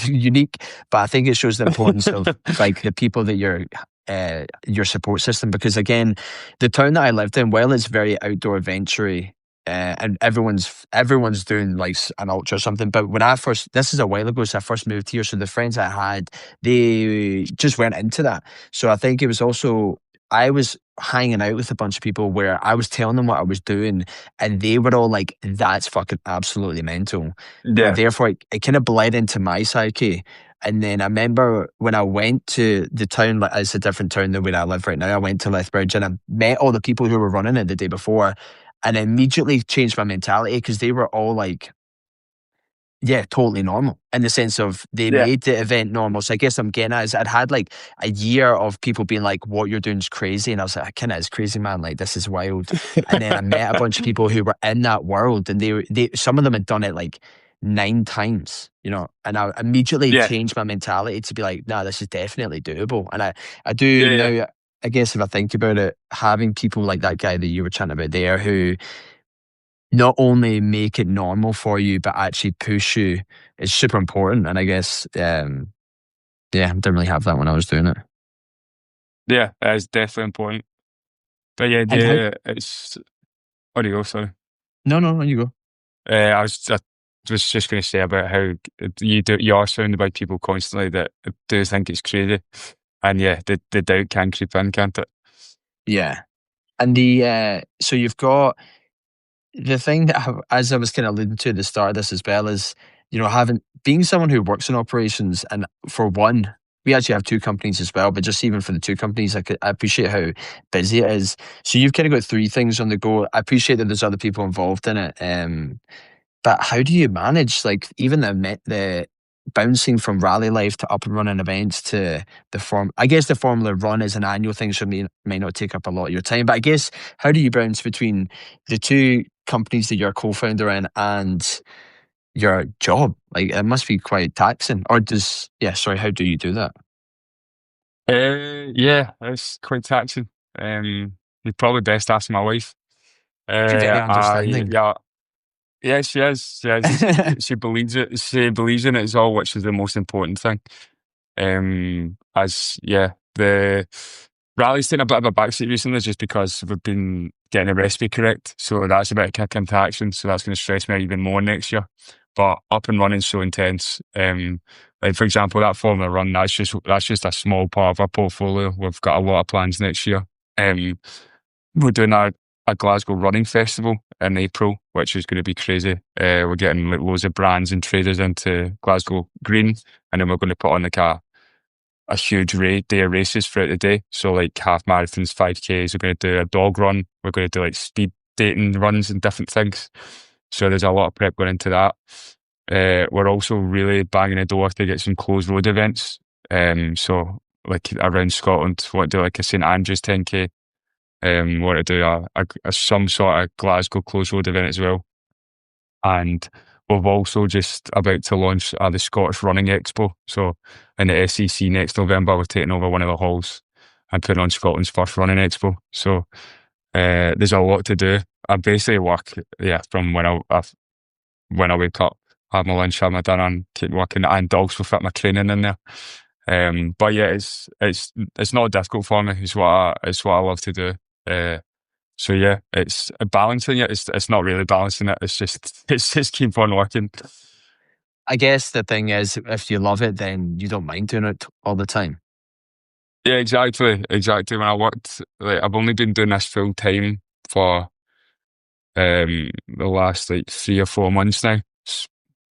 unique. But I think it shows the importance of like the people that your support system. Because again, the town that I lived in, while it's very outdoor adventure, and everyone's doing like an ultra or something. But when I first, this is a while ago, so I first moved here. So the friends I had, they just weren't into that. So I think it was also I was hanging out with a bunch of people where I was telling them what I was doing and they were all like, that's fucking absolutely mental. Yeah, Therefore, it kind of bled into my psyche. And then I remember when I went to the town, like it's a different town than where I live right now. I went to Lethbridge and I met all the people who were running it the day before and I immediately changed my mentality because they were all like, yeah, totally normal in the sense of they yeah, made the event normal. So I guess I'm getting at is I'd had like a year of people being like, what you're doing is crazy. And I was like, I kind of is crazy, man. Like, this is wild. And then I met a bunch of people who were in that world and some of them had done it like 9 times, and I immediately yeah, changed my mentality to be like, nah, this is definitely doable. And I do yeah, yeah, now, I guess if I think about it, having people like that guy that you were chatting about there who not only make it normal for you, but actually push you is super important. And I guess, yeah, I didn't really have that when I was doing it. yeah. It's definitely important. But yeah, And how? it's. What do you go? Sorry. No, no, no, you go. I was just going to say about how you are surrounded by people constantly that do think it's crazy, and yeah, the doubt can creep in, can't it? Yeah. And so you've got the thing that, as I was kind of alluding to at the start of this as well, is, having, being someone who works in operations, and for one, we actually have two companies as well, but just even for the two companies, I appreciate how busy it is. So you've kind of got three things on the go. I appreciate that there's other people involved in it. But how do you manage, like, even the bouncing from rally life to up and running events to the form? I guess the Formula Run is an annual thing, so it may not take up a lot of your time. But I guess how do you bounce between the two companies that you're a co-founder in and your job? Like, it must be quite taxing. Or yeah, sorry, how do you do that? Yeah, it's quite taxing. You're probably best asking my wife. You're very I understanding. yeah, yeah, she is. She is. She believes it. She believes in it as well, which is the most important thing. As yeah, the rally's taken a bit of a backseat recently just because we've been getting the recipe correct. So that's a bit of kick into action. So that's going to stress me out even more next year. But up and running so intense. Like for example, that Formula Run, that's just a small part of our portfolio. We've got a lot of plans next year. Um, we're doing a Glasgow running festival in April, which is going to be crazy. We're getting like loads of brands and traders into Glasgow Green, and then we're going to put on like a huge day of races throughout the day. So like half marathons, 5Ks. We're going to do a dog run. We're going to do like speed dating runs and different things. So there's a lot of prep going into that. We're also really banging the door to get some closed road events. So like around Scotland, want to do like a St Andrews 10K. Want to do some sort of Glasgow closed road event as well. And we've also just about to launch the Scottish Running Expo. So in the SEC next November, we're taking over one of the halls and putting on Scotland's first running expo. So there's a lot to do. I basically work, from when I wake up, have my lunch, have my dinner, and keep working, and also fit my training in there. But yeah, it's not difficult for me. It's what I love to do. So yeah, it's balancing it. It's not really balancing it. It's just keep on working. I guess the thing is, if you love it, then you don't mind doing it all the time. Yeah, exactly. When I worked, like I've only been doing this full time for the last like 3 or 4 months now.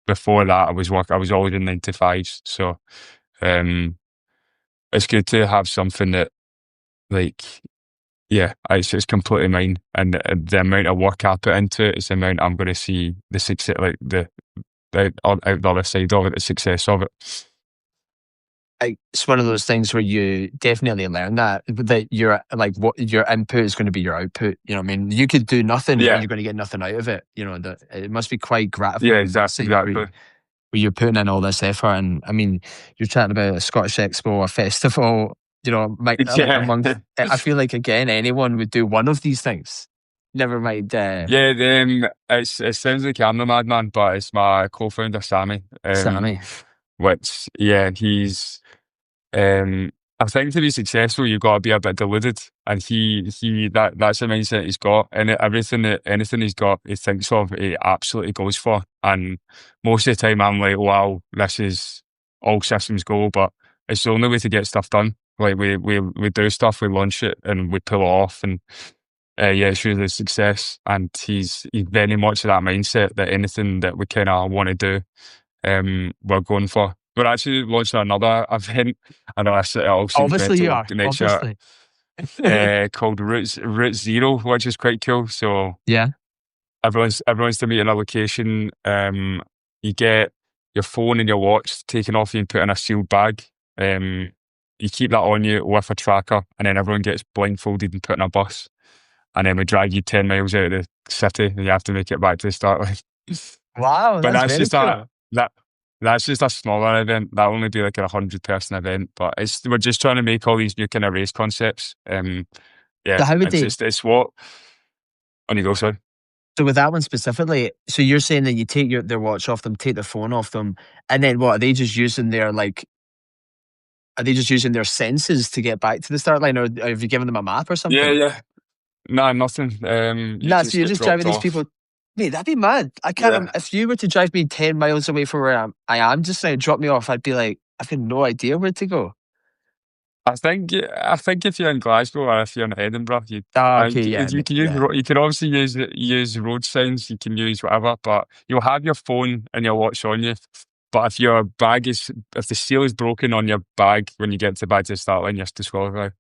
Before that, I was always in 9 to 5s. So um, it's good to have something that like yeah, it's completely mine, and the amount of work I put into it is the amount I'm going to see the success, like the out the other side of it, the success of it. It's one of those things where you definitely learn that your like what your input is going to be your output. You know what I mean? You could do nothing and Yeah, you're going to get nothing out of it. You know, that it must be quite yeah, gratifying to exactly, see where exactly. you're putting in all this effort. And I mean, you're chatting about a Scottish Expo, a festival, like Yeah, I feel like again, anyone would do one of these things. Never mind, yeah. It sounds like I'm the madman, but it's my co-founder Sammy. Sammy. Which yeah, he's Um, I think to be successful, you've got to be a bit deluded, and that's the mindset he's got, and anything he's got, he thinks of, he absolutely goes for. And most of the time, I'm like, wow, this is all systems go, but it's the only way to get stuff done. Like we do stuff, we launch it, and we pull it off, and yeah, it's really a success. And he's very much of that mindset that anything that we kind of want to do we're going for. We're actually launching another event. I know it all seems Obviously, you mental are. next year, Obviously. called Route Zero, which is quite cool. So Yeah. everyone's to meet in a location. You get your phone and your watch taken off you and put in a sealed bag. Um, you keep that on you with a tracker, and then everyone gets blindfolded and put in a bus. And then we drag you 10 miles out of the city, and you have to make it back to the start line. Wow, But that's very cool. that that's just a smaller event. That'll only be like a 100-person event. But we're just trying to make all these new kind of race concepts. So Yeah, how would they? it's what on you go, sorry. So with that one specifically, so you're saying that you take their watch off them, take their phone off them, and then what are they just using their like? Are they just using their senses to get back to the start line, or have you given them a map or Yeah, something? yeah. No, nothing. You Nah, so just you're get just dropped driving these off. people. Mate, that'd be mad. I can't. Yeah. If you were to drive me 10 miles away from where I am just now, drop me off, I'd be like, I've got no idea where to go. I think if you're in Glasgow or if you're in Edinburgh, Ah, I okay, think yeah, you can yeah. you can obviously use road signs, you can use whatever, but you'll have your phone and your watch on you. But if the seal is broken on your bag when you get to back to the start line, you're disqualified.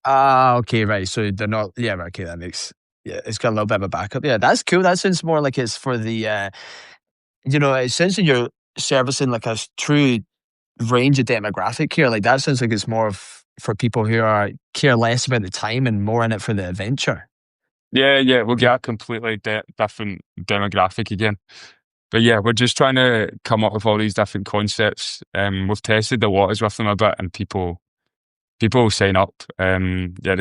Ah, okay, right. So they're not. Yeah, right, okay, that makes. Yeah, it's got a little bit of a backup. Yeah, that's cool. That sounds more like it's for the. It sounds like you're servicing like a true range of demographic here. Like that sounds like it's more of for people who are care less about the time and more in it for the adventure. Yeah, yeah, we'll get a completely different demographic again. But yeah, we're just trying to come up with all these different concepts. We've tested the waters with them a bit, and people will sign up. Yeah,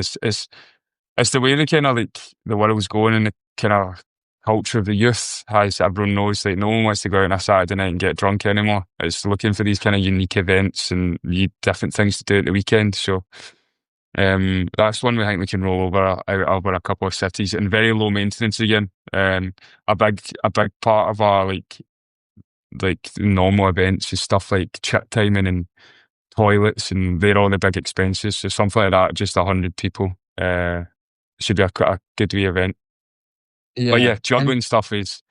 it's the way the kind of like the world's going, and the kind of culture of the youth has. Everyone knows like no one wants to go out on a Saturday night and get drunk anymore. It's looking for these kind of unique events and different things to do at the weekend. So that's one we think we can roll over a couple of cities, and very low maintenance again. A big part of our like normal events is stuff like chip timing and toilets, and they're all the big expenses. So something like that, just 100 people, should be a good wee event. But Yeah. yeah, juggling stuff is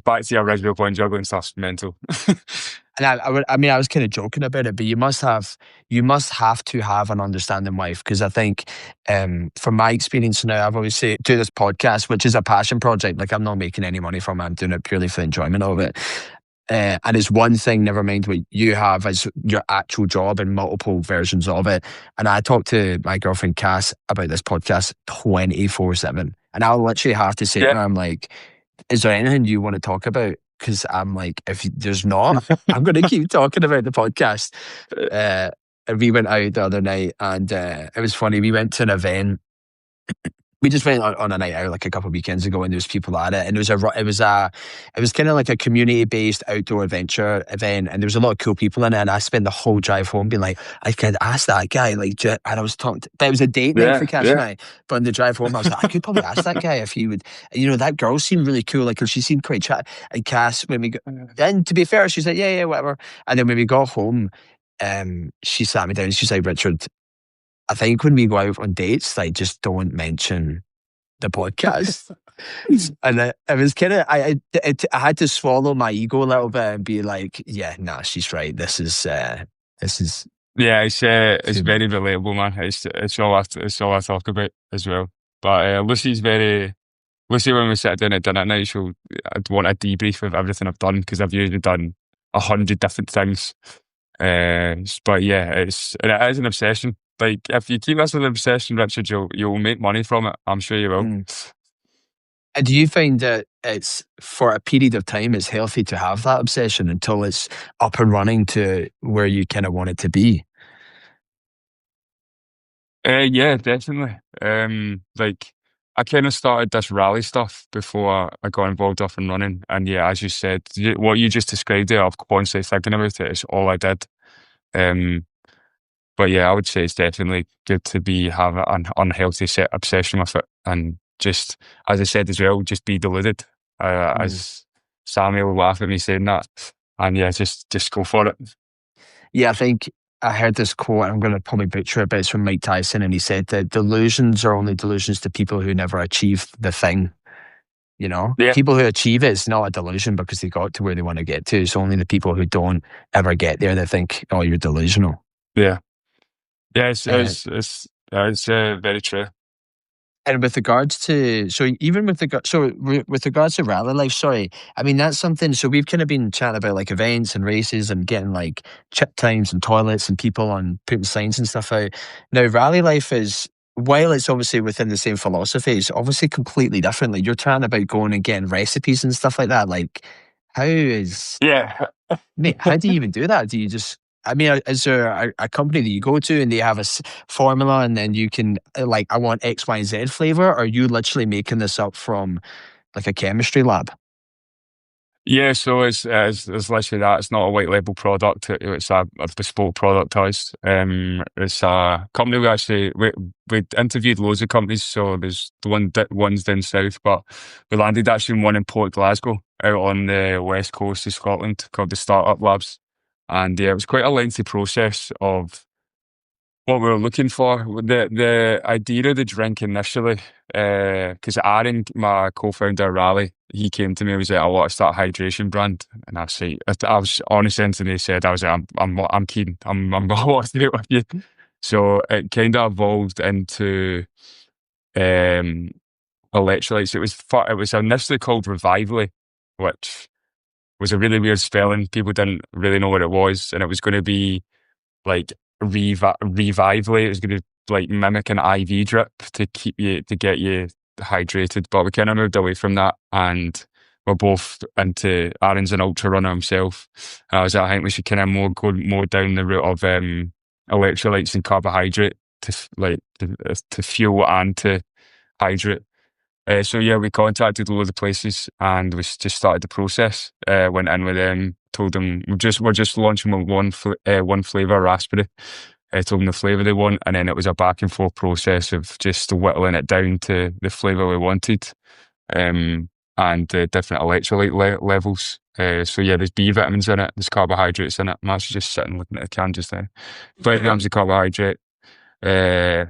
back to your original point. Juggling stuff's mental. And I mean, I was kind of joking about it, but you must have to have an understanding wife because I think, from my experience now, I've always say do this podcast, which is a passion project. Like I'm not making any money from it. I'm doing it purely for the enjoyment of it. And it's one thing, never mind what you have as your actual job and multiple versions of it. And I talk to my girlfriend Cass about this podcast 24/7. And I'll literally have to say to Yeah. her, I'm like, is there anything you want to talk about? Because I'm like, if there's not, I'm going to keep talking about the podcast. Uh, and we went out the other night and it was funny. We went to an event. We just went on a night out like a couple of weekends ago, and there was people at it, and it was kind of like a community based outdoor adventure event, and there was a lot of cool people in it. And I spent the whole drive home being like, I could ask that guy, like, and I was talking, but it was a date night for Yeah. Cash and Yeah. I. But on the drive home, I was like, I could probably ask that guy if he would, that girl seemed really cool, like, 'cause she seemed quite chat. And Cass, when we got, and to be fair, she said, yeah, yeah, whatever. And then when we got home, she sat me down and she's like, Richard, I think when we go out on dates, like, just don't mention the podcast. And it was kind of, I had to swallow my ego a little bit and be like, yeah, nah, she's right. This is Yeah, it's too very much. relatable, man. It's all I talk about as well. But Lucy, when we sit down at dinner at night, I'd want a debrief of everything I've done because I've usually done 100 different things. But yeah, it is an obsession. Like if you keep this as an obsession, Richard, you'll make money from it. I'm sure you will. Mm. And do you find that it's for a period of time, it's healthy to have that obsession until it's up and running to where you kind of want it to be? Yeah, definitely. Like I kind of started this rally stuff before I got involved off and running, and yeah, as you said, what you just described there, of constantly thinking about it is all I did. Um, but yeah, I would say it's definitely good to have an unhealthy set obsession with it, and just as I said as well, just be deluded. Mm. As Samuel will laugh at me saying that, and yeah, just go for it. Yeah, I think I heard this quote. I'm going to probably butcher it, but it's from Mike Tyson, and he said that delusions are only delusions to people who never achieve the thing. Yeah, People who achieve it, it's not a delusion because they got to where they want to get to. It's only the people who don't ever get there that think, oh, you're delusional. yeah, yeah. Uh, It's very true. and with regards to, so even with with regards to rally life, sorry, I mean, that's something, so we've kind of been chatting about like events and races and getting like chip times and toilets and people on putting signs and stuff out. Now, rally life is, while it's obviously within the same philosophy, it's obviously completely different. Like you're chatting about going and getting recipes and stuff like that. Like, how is, Yeah. mate, how do you even do that? Do you just, I mean, is there a company that you go to and they have a formula and then you can, like, I want X, Y, and Z flavor? Or are you literally making this up from like a chemistry lab? Yeah, so it's literally that. It's not a white label product. It's a bespoke product to us. It's a company we interviewed loads of companies. So there's ones down south, but we landed actually in one in Port Glasgow, out on the west coast of Scotland, called the Startup Labs. And yeah, it was quite a lengthy process of what we were looking for. The idea of the drink initially, because Aaron, my co-founder of Rally, he came to me and was like, I want to start a hydration brand. And I was like, I was honest, and he said, I was like, I'm keen. I'm I want to do it with you. So it kind of evolved into um electrolytes. It was initially called Revively, which was a really weird spelling. People didn't really know what it was, and it was going to be like revively. It was going to like mimic an IV drip to get you hydrated. But we kind of moved away from that, and we're both into Aaron's an ultra runner himself. And I was like, I think we should kind of go more down the route of electrolytes and carbohydrate to fuel and to hydrate. So yeah, we contacted all of the places and we just started the process. Went in with them, told them we're just launching with one flavor, raspberry. Told them the flavor they want, and then it was a back and forth process of just whittling it down to the flavor we wanted, and the different electrolyte levels. So yeah, there's B vitamins in it, there's carbohydrates in it. I'm actually just sitting looking at the can just now. 5 grams of carbohydrate, yeah,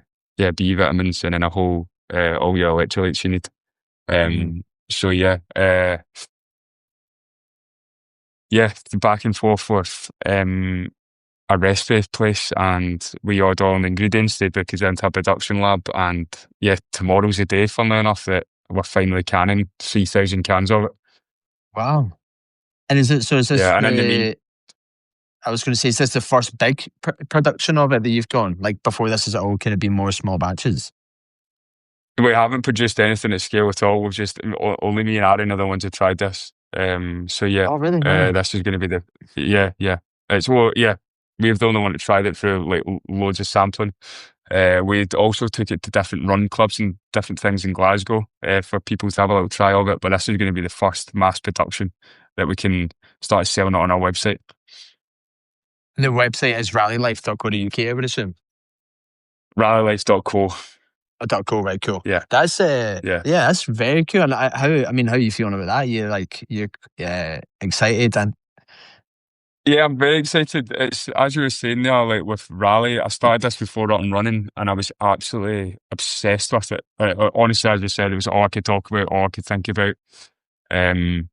B vitamins, and then all your electrolytes you need. Mhm. Um, So yeah, the back and forth with a recipe place, and we order all the ingredients. They book us into a production lab, and yeah, tomorrow's the day, funnily enough, that we're finally canning 3,000 cans of it. Wow. And is it so? Is this Yeah, and in the mean, the? I was going to say, is this the first big production of it that you've gone? Like before this, has it all kind of been more small batches? we haven't produced anything at scale at all. We've just only me and Aaron are the ones who tried this. So yeah, Oh, really? Wow. this is going to be the yeah. It's well yeah. We're the only one that tried it through like loads of sampling. We also took it to different run clubs and different things in Glasgow for people to have a little try of it. But this is going to be the first mass production that we can start selling it on our website. The website is rallylife.co.uk, I would assume. Rallylights.co. Oh, .co, right? Cool. Yeah, That's yeah. yeah, that's very cool. And I mean, how are you feeling about that? You're excited and Yeah, I'm very excited. It's as you were saying there, like with Rally, I started this before up and running, and I was absolutely obsessed with it. Honestly, as you said, it was all I could talk about, all I could think about. Um,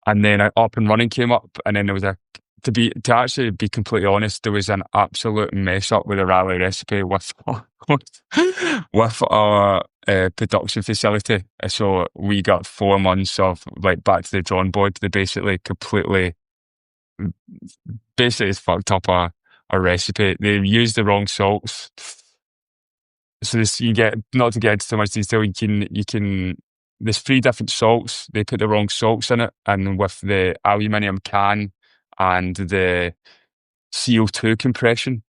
and then up and running came up, and then there was to actually be completely honest, there was an absolute mess up with the Rally recipe with with our production facility. So we got 4 months of like back to the drawing board. They basically completely it's fucked up a recipe. They use the wrong salts. So this, you get not to get into too much detail. You can there's 3 different salts. They put the wrong salts in it, and with the aluminium can and the CO2 compression,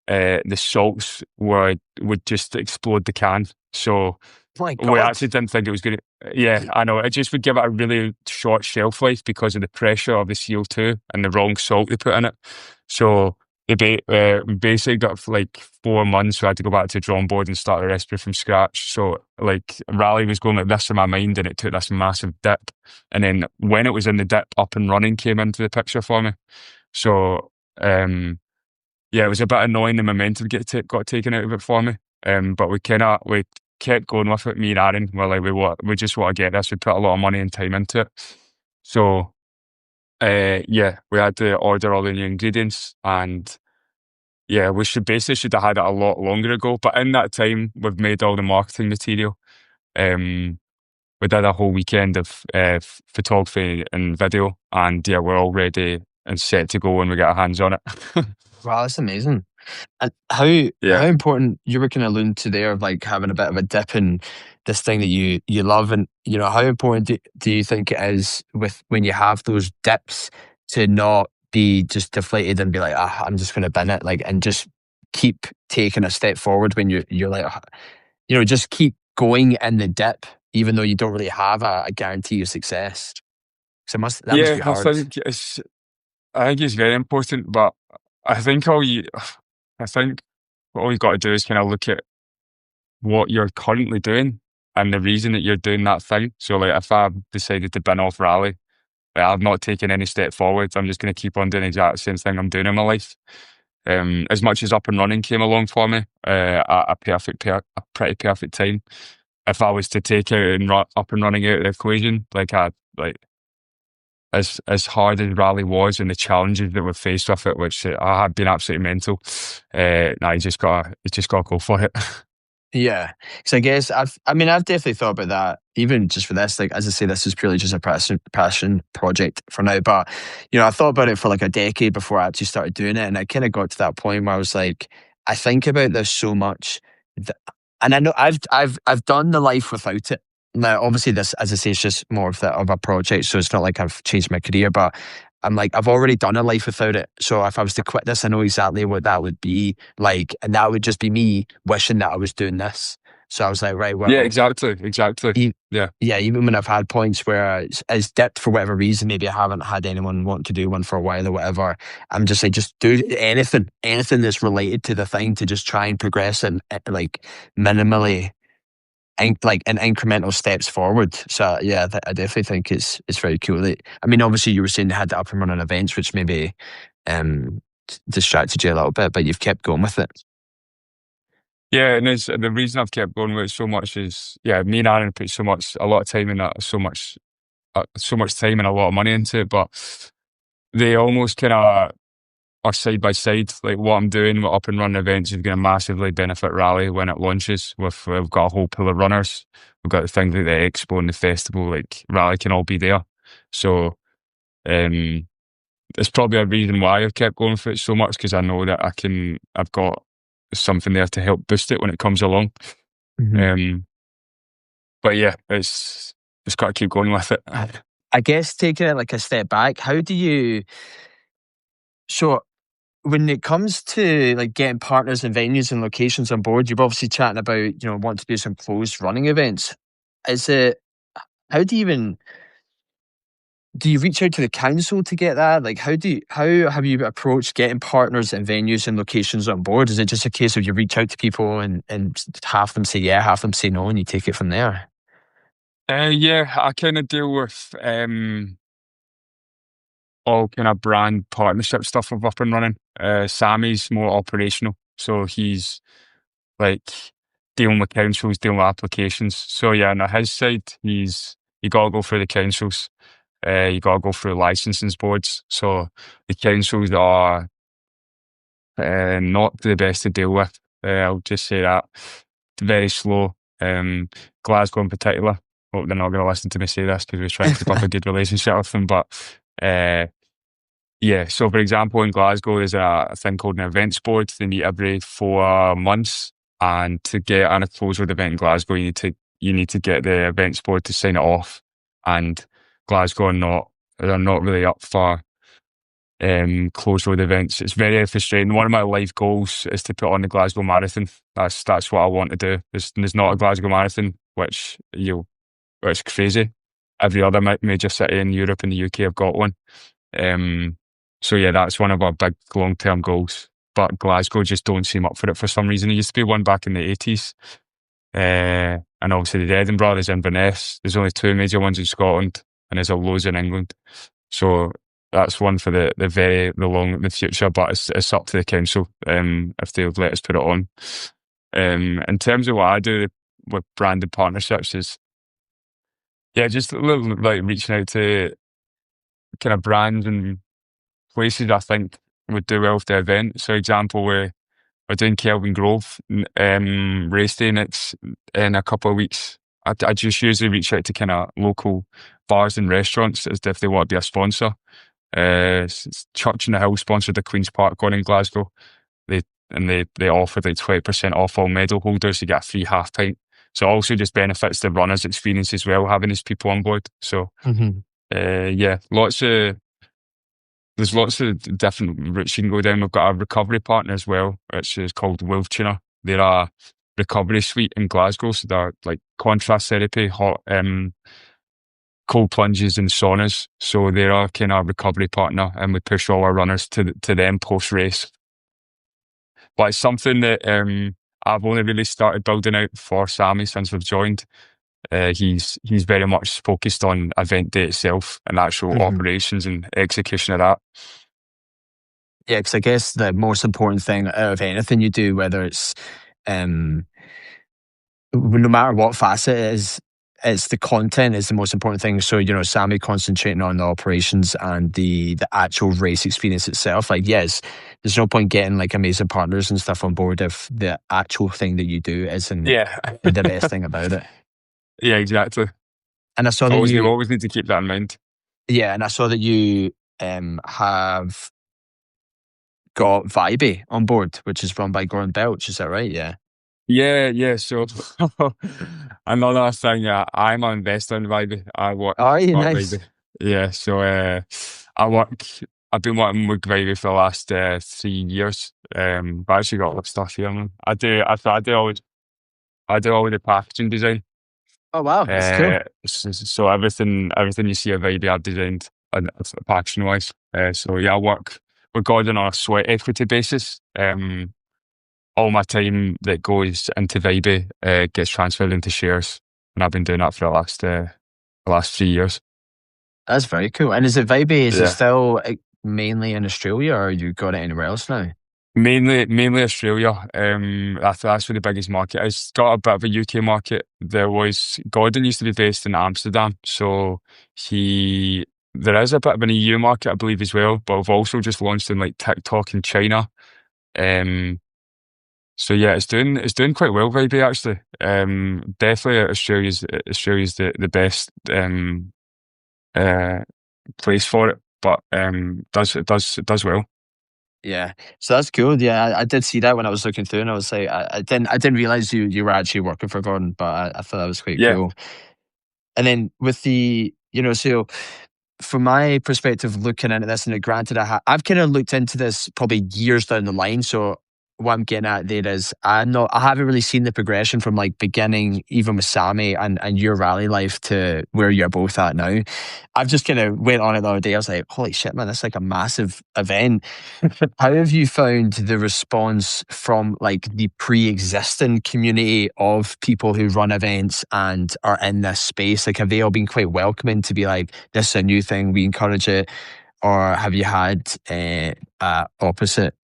the salts would just explode the can. So my we God. actually didn't think it was going to. Yeah, I know. It just would give it a really short shelf life because of the pressure of the CO2 and the wrong salt they put in it. So we basically got like 4 months. We had to go back to the drawing board and start the recipe from scratch. So like Rally was going like this in my mind, and it took this massive dip. And then when it was in the dip, up and running came into the picture for me. So yeah, it was a bit annoying. The momentum got taken out of it for me. But we kept going with it. Me and Aaron were like, we just want to get this. We put a lot of money and time into it. So yeah, we had to order all the new ingredients, and yeah, we should have had it a lot longer ago. But in that time, we've made all the marketing material. Um, we did a whole weekend of photography and video, and yeah, we're all ready and set to go when we get our hands on it. Wow, that's amazing. And Yeah. how important you were kind of alluding to there of like having a bit of a dip in this thing that you love, and how important do you think it is with when you have those dips to not be just deflated and be like, I'm just going to bin it, like, and just keep taking a step forward when you're like, just keep going in the dip even though you don't really have a guarantee of success. So that must Yeah, be hard. I think it's very important, but I think I think all you got to do is kind of look at what you're currently doing and the reason that you're doing that thing. So, like, if I've decided to bin off Rally, like, I've not taken any step forward. I'm just going to keep on doing the exact same thing I'm doing in my life. As much as up and running came along for me at a pretty perfect time. If I was to take it and up and running out of the equation, like as hard as Rally was and the challenges that we've faced with it, which I have been absolutely mental. Nah, you just gotta go for it. Yeah, because I guess I've definitely thought about that. Even just for this, like as I say, this is purely just a passion project for now. But I thought about it for like a decade before I actually started doing it, and I kind of got to that point where I was like, I think about this so much, that, and I know I've done the life without it. Now, obviously, this, as I say, is just more of a project, so it's not like I've changed my career, but I'm like, I've already done a life without it. So if I was to quit this, I know exactly what that would be like. And that would just be me wishing that I was doing this. So I was like, right, Yeah, well, exactly. e- Yeah. yeah, even when I've had points where it's dipped for whatever reason, maybe I haven't had anyone want to do one for a while or whatever. I'm just like, just do anything that's related to the thing to just try and progress and like minimally like in incremental steps forward. So yeah, I definitely think it's very cool. I mean, obviously you were saying they had the up and running events, which maybe um distracted you a little bit, but you've kept going with it. Yeah, and the reason I've kept going with it so much is, yeah, me and Aaron put a lot of time in that, so much so much time and a lot of money into it, but they almost kind of are side by side. Like what I'm doing with up and running events is going to massively benefit Rally when it launches. We've got a whole pool of runners. We've got the things like the Expo and the festival. Like Rally can all be there. So um, it's probably a reason why I've kept going for it so much because I know that I've got something there to help boost it when it comes along. Mhm. Um, but yeah, it's got to keep going with it. I guess taking it like a step back, how do you so when it comes to like getting partners and venues and locations on board, you're obviously chatting about, wanting to do some closed running events. Is it how do you even do you reach out to the council to get that? Like how have you approached getting partners and venues and locations on board? Is it just a case of you reach out to people and half them say yeah, half them say no, and you take it from there? Yeah, I kind of deal with all kind of brand partnership stuff with up and running. Sammy's more operational, so he's like dealing with councils, dealing with applications. So yeah, on his side, you got to go through the councils. You got to go through licensing boards. So the councils are not the best to deal with. I'll just say that. Very slow. Glasgow in particular. Hope they're not going to listen to me say this because we're trying to keep up a good relationship with them. But uh, yeah, so for example, in Glasgow, there's a thing called an events board. They meet every 4 months, and to get an closed road event in Glasgow, you need to get the events board to sign it off. And Glasgow are not really up for closed road events. It's very frustrating. One of my life goals is to put on the Glasgow Marathon. That's what I want to do. There's not a Glasgow Marathon, which is crazy. Every other major city in Europe and the UK have got one. Um, so yeah, that's one of our big long-term goals. But Glasgow just don't seem up for it for some reason. There used to be one back in the 80s. And obviously the Edinburgh, there's Inverness. There's only two major ones in Scotland and there's a loads in England. So that's one for the future, but it's up to the council if they'll let us put it on. In terms of what I do with branded partnerships is yeah, just a little like reaching out to kind of brands and places I think would do well with the event. So, example, we're doing Kelvin Grove race day next in a couple of weeks. I just usually reach out to kind of local bars and restaurants as if they want to be a sponsor. Church in the Hill sponsored the Queen's Park one in Glasgow. They offered like 20% off all medal holders. You get a free half pint. So it also just benefits the runners' experience as well, having these people on board. So Mhm. yeah, there's lots of different routes you can go down. We've got a recovery partner as well, which is called Wolf Tuner. They're a recovery suite in Glasgow, so they're like contrast therapy, hot cold plunges and saunas. So they're our kind of recovery partner, and we push all our runners to them post race. But it's something that I've only really started building out for Sammy since we've joined. He's very much focused on event day itself and actual Mhm. operations and execution of that. Yeah, because I guess the most important thing out of anything you do, whether it's um, no matter what facet it is, it's the content is the most important thing. So, Sammy concentrating on the operations and the actual race experience itself. Like, yes, there's no point getting like amazing partners and stuff on board if the actual thing that you do isn't Yeah, the best thing about it. yeah, exactly. And I saw that Always, you you, always need to keep that in mind. yeah, and I saw that you have got Vybey on board, which is run by Gordon Belch. Is that right? Yeah. Yeah, yeah. So another thing, I'm an investor in Vybey. I work Oh, you at nice. Vybey. Yeah, so I work. I've been working with Vybey for the last 3 years. But I actually got a lot of stuff here. Man. I do all the packaging design. Oh, wow, that's cool. So everything you see at Vybey, I've designed and packaging wise. So yeah, I work with Gordon on a sweat equity basis. All my time that goes into Vybey gets transferred into shares, and I've been doing that for the last 3 years. That's very cool. And is it Vybey? Is it Yeah. still mainly in Australia, or you got it anywhere else now? Mainly Australia. That's where the biggest market is. Got a bit of a UK market. Gordon used to be based in Amsterdam, so he there is a bit of an EU market, I believe, as well. But we've also just launched in like TikTok in China. Um, so yeah, it's doing quite well, Vybey, actually. Definitely Australia's the best uh place for it, but it does well. Yeah, so that's cool. Yeah, I did see that when I was looking through, and I was like, I didn't realize you were actually working for Gordon, but I thought that was quite Yeah. cool. And then with so from my perspective, looking into this, and granted, I've kind of looked into this probably years down the line. So what I'm getting at there is I haven't really seen the progression from like beginning, even with Sammy and your rally life to where you're both at now. I've just kind of went on it the other day. I was like, holy shit, man, that's like a massive event. How have you found the response from like the pre-existing community of people who run events and are in this space? Like, have they all been quite welcoming to be like, this is a new thing, we encourage it? Or have you had opposite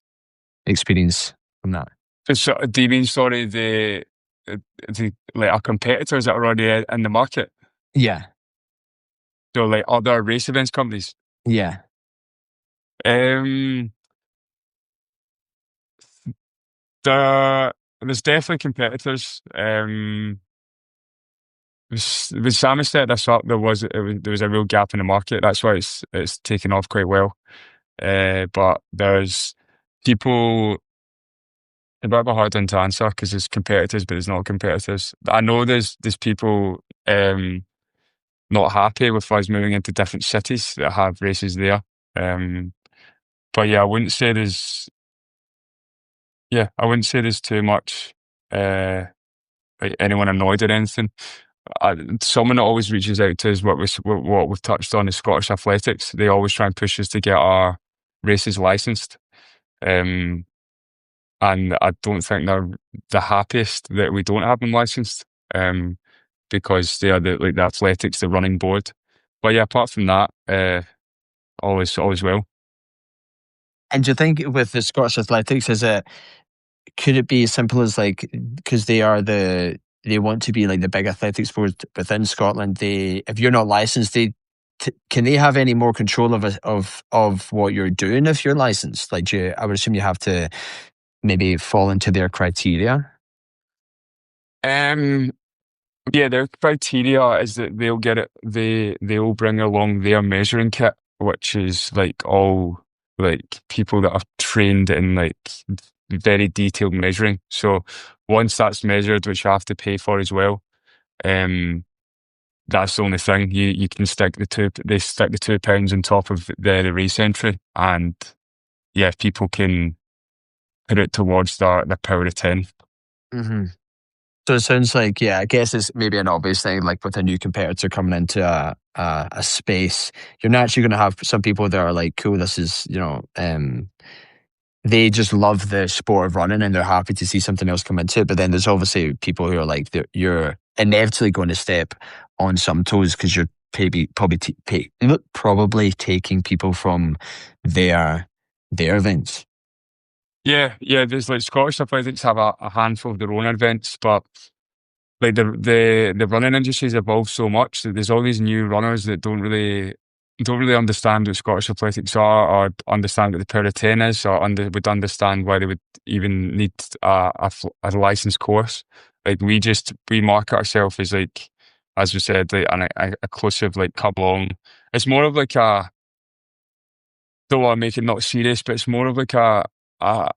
experience from that? So, do you mean, sorry, the like our competitors that are already in the market? Yeah, So like other race events companies. yeah. Um, there's definitely competitors. With Sammy set this up, there was a real gap in the market. That's why it's taken off quite well. But there's people. A bit of a hard one to answer because there's competitors, but there's not competitors. I know there's people not happy with us moving into different cities that have races there. Um, but yeah, I wouldn't say there's too much uh, like anyone annoyed or anything. Someone that always reaches out to us, what we've touched on is Scottish Athletics. They always try and push us to get our races licensed. Um, and I don't think they're the happiest that we don't have them licensed. Because they are the athletics, the running board. But yeah, apart from that, always well. And do you think with the Scottish Athletics, could it be as simple as like, because they want to be like the big athletic sport within Scotland, if you're not licensed, can they have any more control of what you're doing if you're licensed? Like, I would assume you have to maybe fall into their criteria. Um, yeah, their criteria is that they'll bring along their measuring kit, which is like all like people that are trained in like very detailed measuring. So once that's measured, which you have to pay for as well, um, that's the only thing. You can they stick the £2 on top of the race entry, and yeah, people can put it towards the power of 10. Hmm. So it sounds like, yeah, I guess it's maybe an obvious thing, like with a new competitor coming into a space, you're naturally going to have some people that are like, cool, this is, they just love the sport of running and they're happy to see something else come into it. But then there's obviously people who are like, you're inevitably going to step on some toes because you're probably taking people from their their events. Yeah. There's like Scottish Athletics have a handful of their own events, but like the running industry's evolved so much that there's all these new runners that don't really understand what Scottish Athletics are, or understand what the power of 10 is, or would understand why they would even need a licensed course. Like we market ourselves as like, as we said, like an inclusive like come along. It's more of like don't want to make it not serious, but it's more of like a an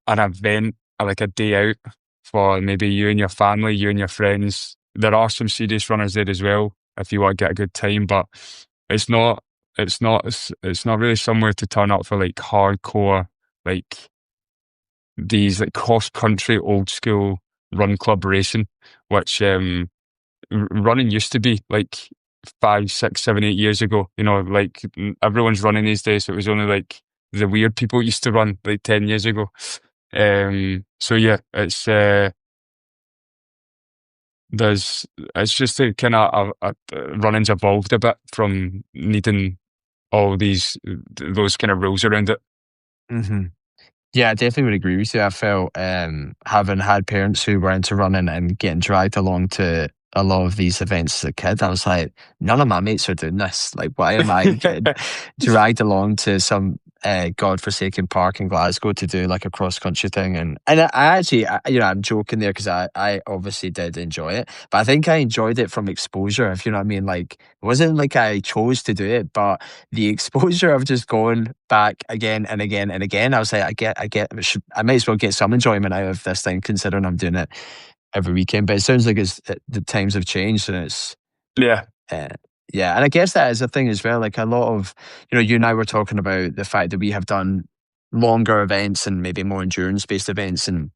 event, like a day out for maybe you and your family, you and your friends. There are some serious runners there as well if you want to get a good time, but it's not it's not really somewhere to turn up for like hardcore, like these like cross country old school run club racing, which running used to be like 5, 6, 7, 8 years ago. Like everyone's running these days. So it was only like the weird people used to run like 10 years ago. So yeah, there's it's just a kind of running's evolved a bit from needing all those kind of rules around it. Hmm. Yeah, I definitely would agree with you. I felt having had parents who were into running and getting dragged along to a lot of these events as a kid, I was like, none of my mates are doing this. Like, why am I getting dragged along to some godforsaken park in Glasgow to do like a cross country thing? And I actually, I'm joking there because I obviously did enjoy it, but I think I enjoyed it from exposure, if you know what I mean. Like, it wasn't like I chose to do it, but the exposure of just going back again and again and again, I was like, I might as well get some enjoyment out of this thing, considering I'm doing it every weekend. But it sounds like the times have changed, and it's Yeah, uh, yeah, and I guess that is a thing as well. Like a lot of, you and I were talking about the fact that we have done longer events and maybe more endurance based events, and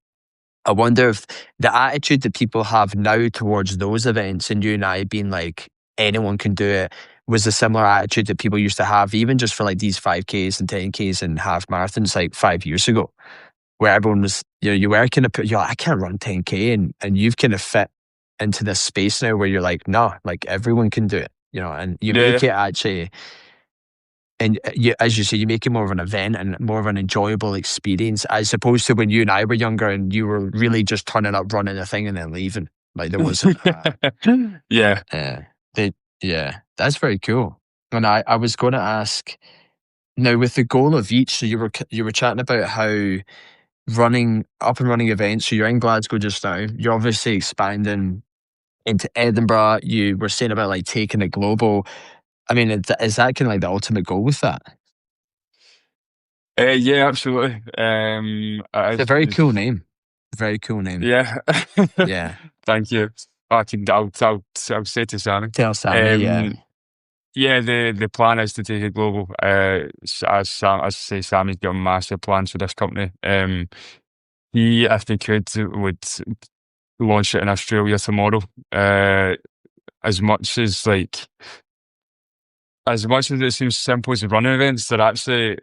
I wonder if the attitude that people have now towards those events, and you and I being like, anyone can do it, was a similar attitude that people used to have, even just for like these 5Ks and 10Ks and half marathons like 5 years ago, where everyone was, you were kind of put, I can't run 10K. And you've kind of fit into this space now where you're like, no, like everyone can do it, and you yeah, make it actually, and as you say, you make it more of an event and more of an enjoyable experience, as opposed to when you and I were younger and you were really just turning up, running a thing, and then leaving. Like there wasn't yeah. uh, they, yeah, that's very cool. And I was going to ask now with the goal of each. So you were chatting about how running up and running events. So you're in Glasgow just now. You're obviously expanding into Edinburgh. You were saying about like taking it global. I mean, is that kind of like the ultimate goal with that? Yeah, absolutely. It's a very cool name. Very cool name. Yeah. Yeah. Thank you. I'll say to Sammy. Tell Sammy, yeah. Um, yeah, the plan is to take it global. As I say, Sammy's got massive plans for this company. He, if they could, would launch it in Australia tomorrow. As much as like as much as it seems simple as running events, they're actually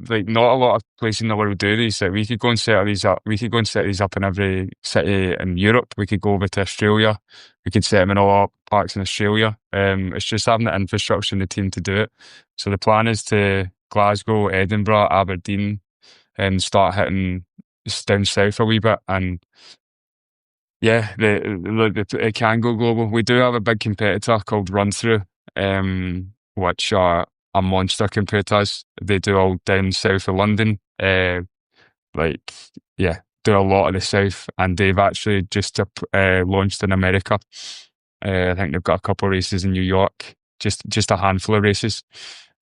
like not a lot of places in the world do these. Like we could go and set these up. We could go and set these up in every city in Europe. We could go over to Australia. We could set them in all our parks in Australia. It's just having the infrastructure and the team to do it. So the plan is to Glasgow, Edinburgh, Aberdeen, and start hitting down south a wee bit. And yeah, it can go global. We do have a big competitor called Run Through, which are a monster compared to us. They do all down south of London. Like, yeah, do a lot of the south, and they've actually just launched in America. I think they've got a couple of races in New York, just a handful of races.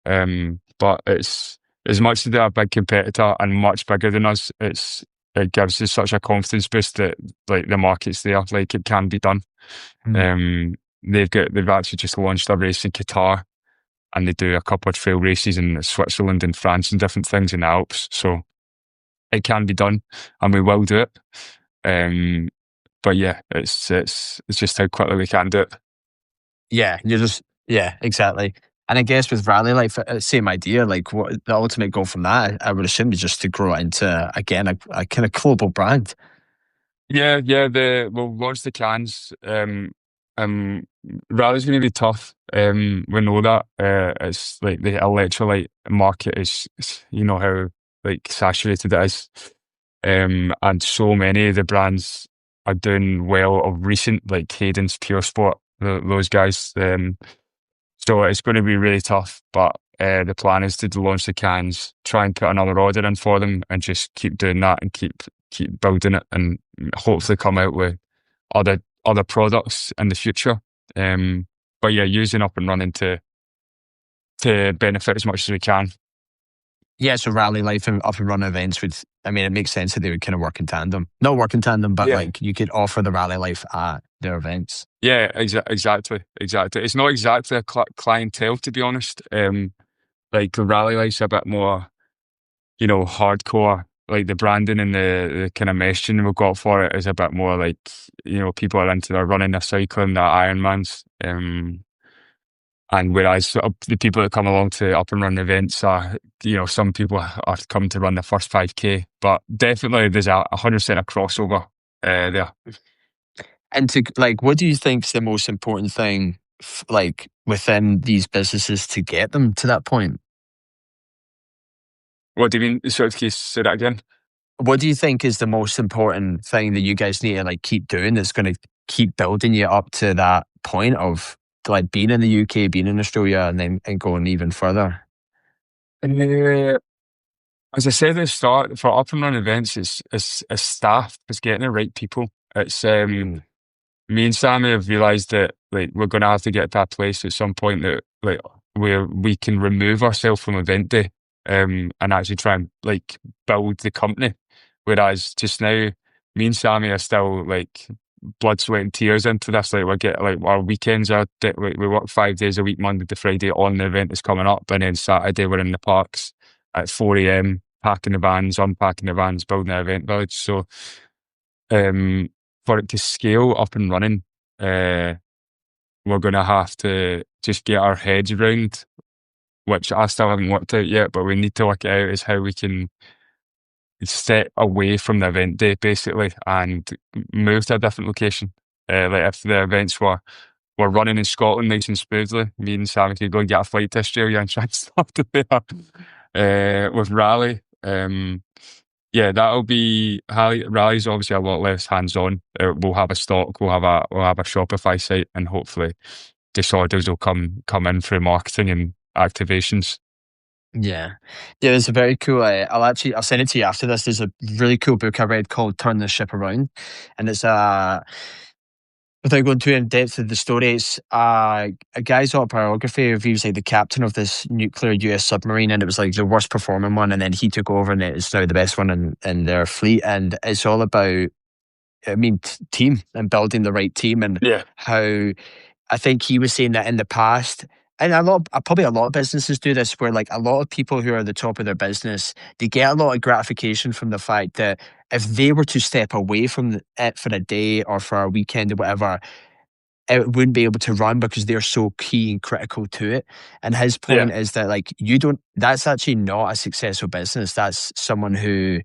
But it's as much as they're a big competitor and much bigger than us, it gives us such a confidence boost that like the market's there, like it can be done. Mm. Um, they've actually just launched a race in Qatar, and they do a couple of trail races in Switzerland and France and different things in the Alps. So it can be done, and we will do it. Um, but yeah, it's just how quickly we can do it. Yeah, yeah, exactly. And I guess with Rally Life, same idea. Like, what the ultimate goal from that, I would assume, is just to grow it into again a kind of global brand. Yeah, yeah. We'll launch the cans. Um, Rally's going to be tough. We know that. It's like the electrolyte market is you know how like saturated it is. And so many of the brands are doing well of recent, like Hayden's Pure Sport, those guys. So it's going to be really tough, but the plan is to launch the cans, try and put another order in for them, and just keep doing that and keep building it, and hopefully come out with other products in the future. But yeah, using up and running to benefit as much as we can. Yeah, so Rally Life and up and run events would, I mean, it makes sense that they would kind of work in tandem. Not work in tandem, but Yeah. like you could offer the Rally Life at their events. Yeah, exactly. It's not exactly a clientele, to be honest. Like the rally life's a bit more, hardcore. Like the branding and the kind of messaging we've got for it is a bit more like, people are into their running, their cycling, their Ironmans. And whereas sort of the people that come along to up and run events are, some people are come to run the first 5K, but definitely there's a 100% a crossover there. And to like, what do you think's the most important thing, like within these businesses to get them to that point? What do you mean? Sort of case, say that again. What do you think is the most important thing that you guys need to like keep doing that's going to keep building you up to that point of like being in the UK, being in Australia, and then and going even further? Uh, as I said at the start, for up and running events, it's staff, it's getting the right people. It's Mm. me and Sammy have realised that like we're going to have to get to that place at some point that like where we can remove ourselves from event day, and actually try and like build the company. Whereas just now, me and Sammy are still like blood, sweat, and tears into this. Like we get like our weekends are like, we work 5 days a week, Monday to Friday on the event that's coming up, and then Saturday we're in the parks at 4 a.m. packing the vans, unpacking the vans, building the event village. So um, for it to scale up and running, uh, we're going to have to just get our heads around, which I still haven't worked out yet, but we need to work it out is how we can step away from the event day basically and move to a different location. Like if the events were running in Scotland nice and smoothly, me and Sammy could go and get a flight to Australia and try and start the there with Rally. Yeah, that'll be Rally's obviously a lot less hands-on. We'll have a stock, we'll have a Shopify site, and hopefully just orders will come in through marketing and activations. Yeah. Yeah, there's a very cool I'll send it to you after this. There's a really cool book I read called Turn the Ship Around. And it's without going too in depth of the story, it's a guy's autobiography of he was like the captain of this nuclear US submarine, and it was like the worst performing one, and then he took over and it's now the best one in their fleet. And it's all about team and building the right team, and Yeah, how I think he was saying that in the past, and probably a lot of businesses do this, where like a lot of people who are at the top of their business, they get a lot of gratification from the fact that if they were to step away from it for a day or for a weekend or whatever, it wouldn't be able to run because they're so key and critical to it. And his yeah, point is that like you don't, that's actually not a successful business. That's someone who,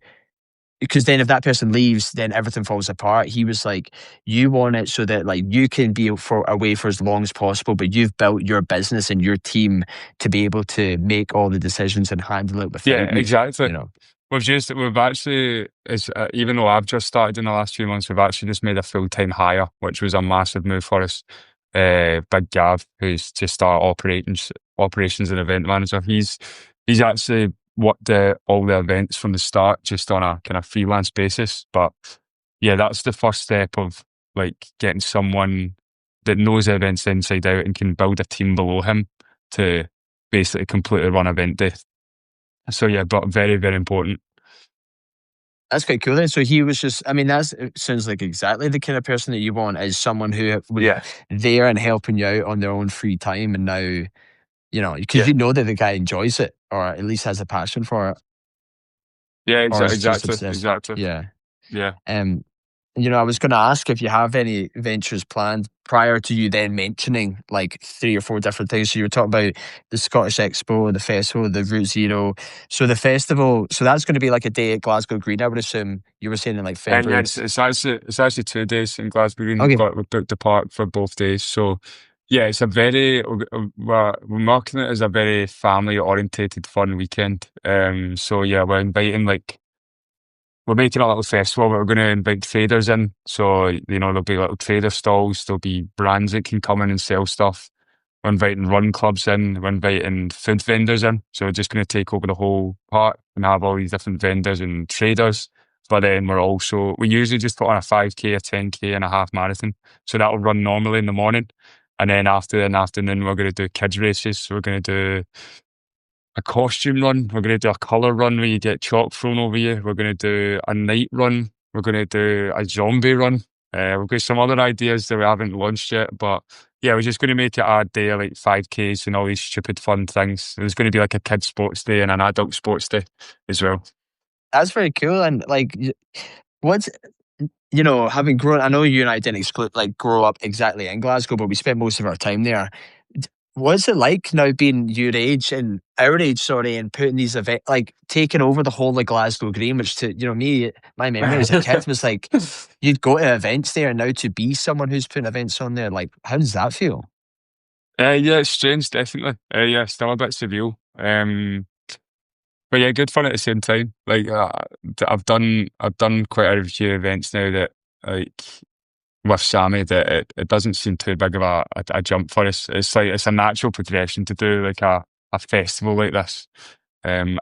because then if that person leaves, then everything falls apart. He was like, you want it so that like you can be for away for as long as possible, but you've built your business and your team to be able to make all the decisions and handle it yeah, without you. exactly. You know, We've actually, even though I've just started in the last few months, we've actually just made a full-time hire, which was a massive move for us. Big Gav, who's just our operations and event manager. He's actually worked all the events from the start, just on a kind of freelance basis. But yeah, that's the first step of like getting someone that knows the events inside out and can build a team below him to basically completely run event day. So yeah, but very, very important. that's quite cool. Then, so he was just, I mean, it sounds like exactly the kind of person that you want is someone who was Yeah, there and helping you out on their own free time, and now because yeah, you know that the guy enjoys it or at least has a passion for it, yeah, or is just exactly, obsessed. exactly. Yeah. Yeah. Um, I was going to ask if you have any ventures planned prior to you then mentioning like three or four different things. So you were talking about the Scottish Expo, the festival, the Route Zero. So the festival, so that's going to be like a day at Glasgow Green, I would assume. You were saying in like And yeah, February. it's actually 2 days in Glasgow Green, Okay. but we booked the park for both days. So yeah, it's a very we're marketing it as a very family orientated fun weekend. So yeah, we're making a little festival, but we're going to invite traders in. So there'll be little trader stalls, there'll be brands that can come in and sell stuff. We're inviting run clubs in. We're inviting food vendors in. So we're just going to take over the whole park and have all these different vendors and traders. But then we usually just put on a 5K, a 10K, and a half marathon. So that'll run normally in the morning. And then in the afternoon, we're going to do kids races. So we're going to do a costume run. We're going to do a colour run where you get chalk thrown over you. We're going to do a night run. We're going to do a zombie run. We've got some other ideas that we haven't launched yet, but yeah, we're just going to make it a day of like 5Ks and all these stupid fun things. There's going to be like a kids sports day and an adult sports day as well. That's very cool. And like, what's, having grown, I know you and I didn't grow up exactly in Glasgow, but we spent most of our time there. What's it like now being your age and our age, sorry, and putting these events, like taking over the whole of Glasgow Green, which to, me, my memory as a kid was like, you'd go to events there, and now to be someone who's putting events on there, like, how does that feel? Yeah, it's strange, definitely. Yeah, still a bit surreal. but yeah, good fun at the same time. Like I've done quite a few events now that like with Sammy that it doesn't seem too big of a jump for us. It's like it's a natural progression to do like a festival like this. And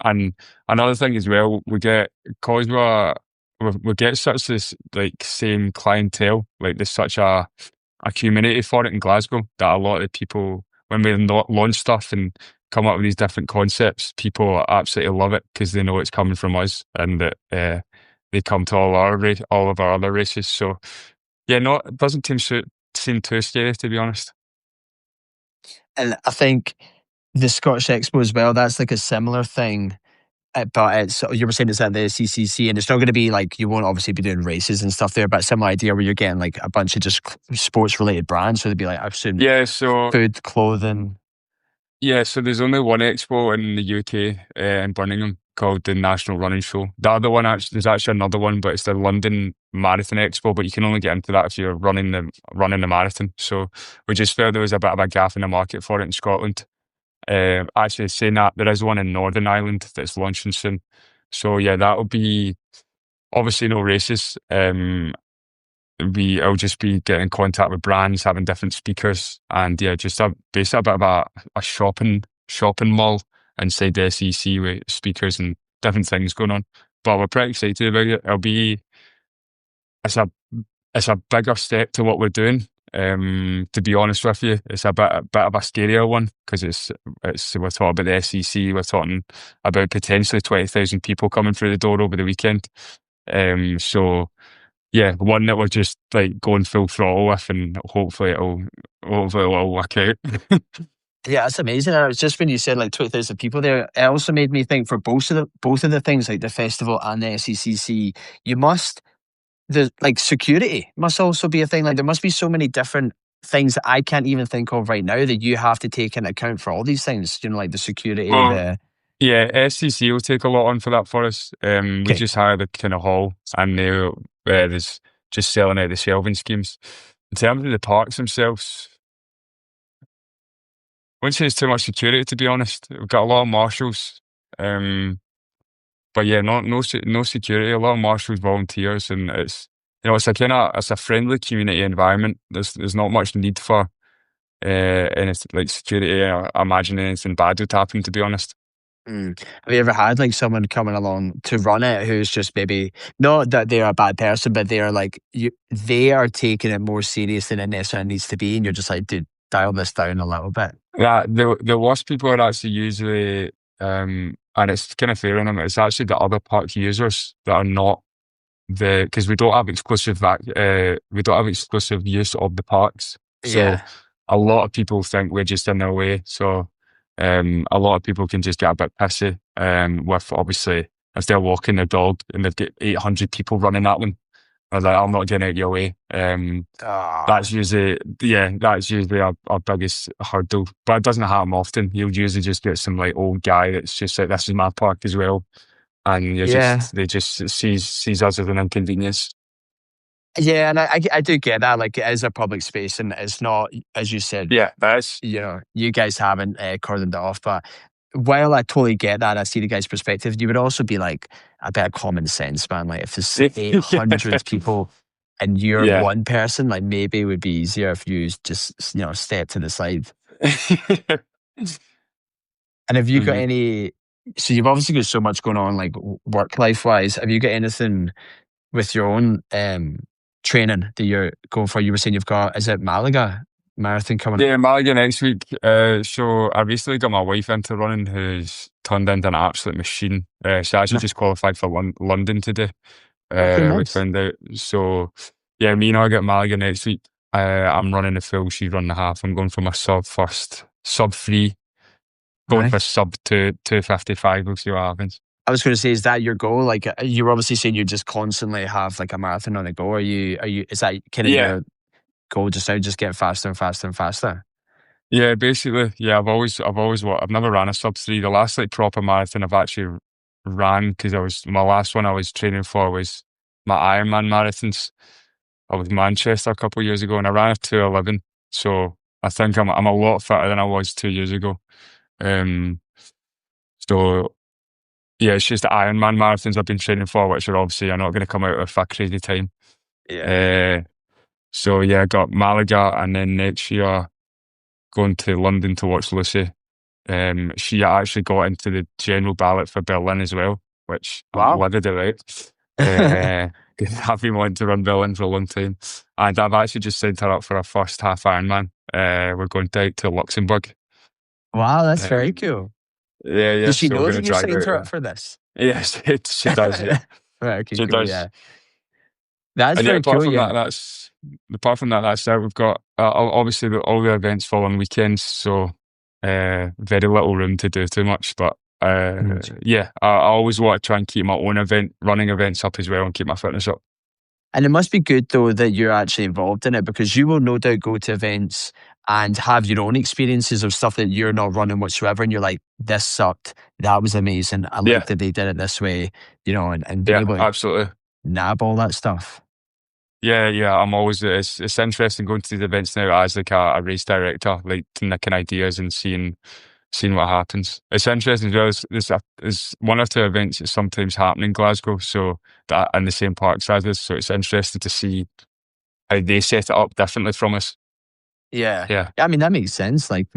another thing as well, we get cause we get such this like same clientele, like there's such a community for it in Glasgow that a lot of the people when we launch stuff and come up with these different concepts, people absolutely love it because they know it's coming from us and that they come to all of our other races. So yeah, no, it doesn't seem too scary to be honest. And I think the Scottish Expo as well, that's like a similar thing. But it's you were saying it's at the CCC, and it's not going to be like you won't obviously be doing races and stuff there, but similar idea where you're getting like a bunch of just sports related brands. So they'd be like, I've seen Yeah, so food, clothing. yeah, so there's only one expo in the UK in Birmingham called the National Running Show. The other one actually, there's actually another one, but it's the London Marathon Expo. But you can only get into that if you're running the marathon. So we just felt there was a bit of a gap in the market for it in Scotland. Actually, saying that there is one in Northern Ireland that's launching soon. So yeah, that'll be obviously no races. I'll just be getting in contact with brands, having different speakers, and yeah, just basically a bit of a shopping mall inside the SEC with speakers and different things going on. But we're pretty excited about it. It's a it's a bigger step to what we're doing. To be honest with you, it's a bit of a scarier one because it's we're talking about the SEC, we're talking about potentially 20,000 people coming through the door over the weekend. So yeah, one that we're just like going full throttle with, and hopefully it'll all work out. Yeah, that's amazing. And it was just when you said like 20,000 people there, it also made me think for both of the things like the festival and the SECC, you must the like security must also be a thing. Like there must be so many different things that I can't even think of right now that you have to take into account for all these things. You know, like the security, Well, the yeah, SCC will take a lot on for that for us. We okay. just hired a kind of hall, and there's just selling out the shelving schemes. In terms of the parks themselves, I wouldn't say it's too much security to be honest. We've got a lot of marshals, um, but yeah, no security. A lot of marshals, volunteers, and it's a it's a friendly community environment. There's not much need for any like security. I imagine anything bad would happen. To be honest. Mm. Have you ever had like someone coming along to run it who's just maybe not that they're a bad person, but they are like they are taking it more serious than it necessarily needs to be, and you're just like, dude, dial this down a little bit. Yeah, the worst people are actually usually, and it's kind of fair on them. It's actually the other park users that are not because we don't have exclusive use of the parks. So Yeah. a lot of people think we're just in their way. So a lot of people can just get a bit pissy. With obviously if they're walking their dog and they've got 800 people running at them, they're like, I'm not getting out of your way. Ah. That's usually our biggest hurdle. But it doesn't happen often. You'll usually just get some like old guy that's just like, this is my park as well. And Yeah. they just sees us as an inconvenience. Yeah, and I do get that. Like, it is a public space, and it's not, as you said, Yeah, that is. you know, you guys haven't cordoned it off. But while I totally get that, I see the guy's perspective. You would also be like a bit of common sense, man. Like, if there's Yeah. 800 people and you're Yeah. one person, like maybe it would be easier if you just step to the side. And have you got hmm any? So you've obviously got so much going on, like work life wise. Have you got anything with your own training that you're going for? You were saying you've got, is it Malaga marathon coming up? Yeah, Malaga next week. So I recently got my wife into running, who's turned into an absolute machine. She actually No. just qualified for London today. Okay, We nice. found out. So yeah, me and I get Malaga next week. I'm running the full. She's running the half. I'm going for my sub first, sub three, going for Nice. sub 2:55. We'll see what happens. I was going to say, is that your goal? Like, you were obviously saying you just constantly have like a marathon on the go. Is that kind of Yeah, your goal just now, just getting faster and faster and faster? yeah. Basically, yeah. I've never ran a sub three. The last like proper marathon I've actually ran because I was my last one I was training for was my Ironman marathons. I was Manchester a couple of years ago and I ran a 2:11. So I think I'm a lot fitter than I was 2 years ago. Um, so yeah, it's just the Ironman marathons I've been training for, which are obviously are not going to come out with a crazy time. Yeah. Uh, so yeah, I got Malaga, and then next year going to London to watch Lucy. She actually got into the general ballot for Berlin as well, which I'm Wow. livid about. Uh, 'Cause I've been wanting to run Berlin for a long time, and I've actually just signed her up for our first half Ironman. We're going out to Luxembourg. Wow, that's very Um, cool. yeah, yeah. Does she So we're know going to that you've drive signed out her up there. for this? Yes, she does. Yeah, Right, okay, she cool, does. yeah. That's And yeah, very cool, yeah. apart from that, that's it. We've got obviously all the events fall on weekends, so very little room to do too much. But Mm. yeah, I always want to try and keep my own running events up as well, and keep my fitness up. And it must be good though that you're actually involved in it because you will no doubt go to events and have your own experiences of stuff that you're not running whatsoever. And you're like, this sucked. That was amazing. I like Yeah, that they did it this way, and being yeah, able to absolutely. nab all that stuff. Yeah, yeah. I'm always it's interesting going to these events now as like a race director, like nicking ideas and seeing what happens. It's interesting as well. There's one or two events that sometimes happen in Glasgow, so that in the same parks as us. So it's interesting to see how they set it up differently from us. Yeah. Yeah, I mean, that makes sense. Like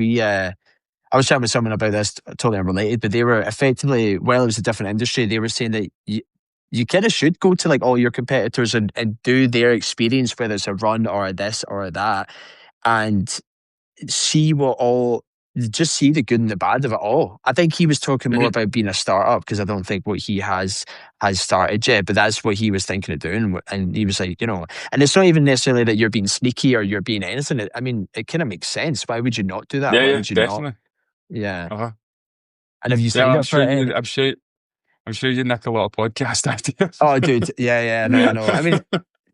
I was chatting with someone about this, totally unrelated, but they were effectively, well, it was a different industry. They were saying that you kind of should go to like all your competitors and do their experience, whether it's a run or a this or a that, and see what all, just see the good and the bad of it all. I think he was talking more hmm about being a startup because I don't think what he has started yet, but that's what he was thinking of doing. And he was like, and it's not even necessarily that you're being sneaky or you're being anything. I mean, it kind of makes sense. Why would you not do that? yeah, Why yeah, would you not? definitely. Yeah. Uh-huh. And have you Yeah, signed up for it? I'm sure you nick a lot of podcast Oh, dude. Yeah, yeah. No, I know. I mean,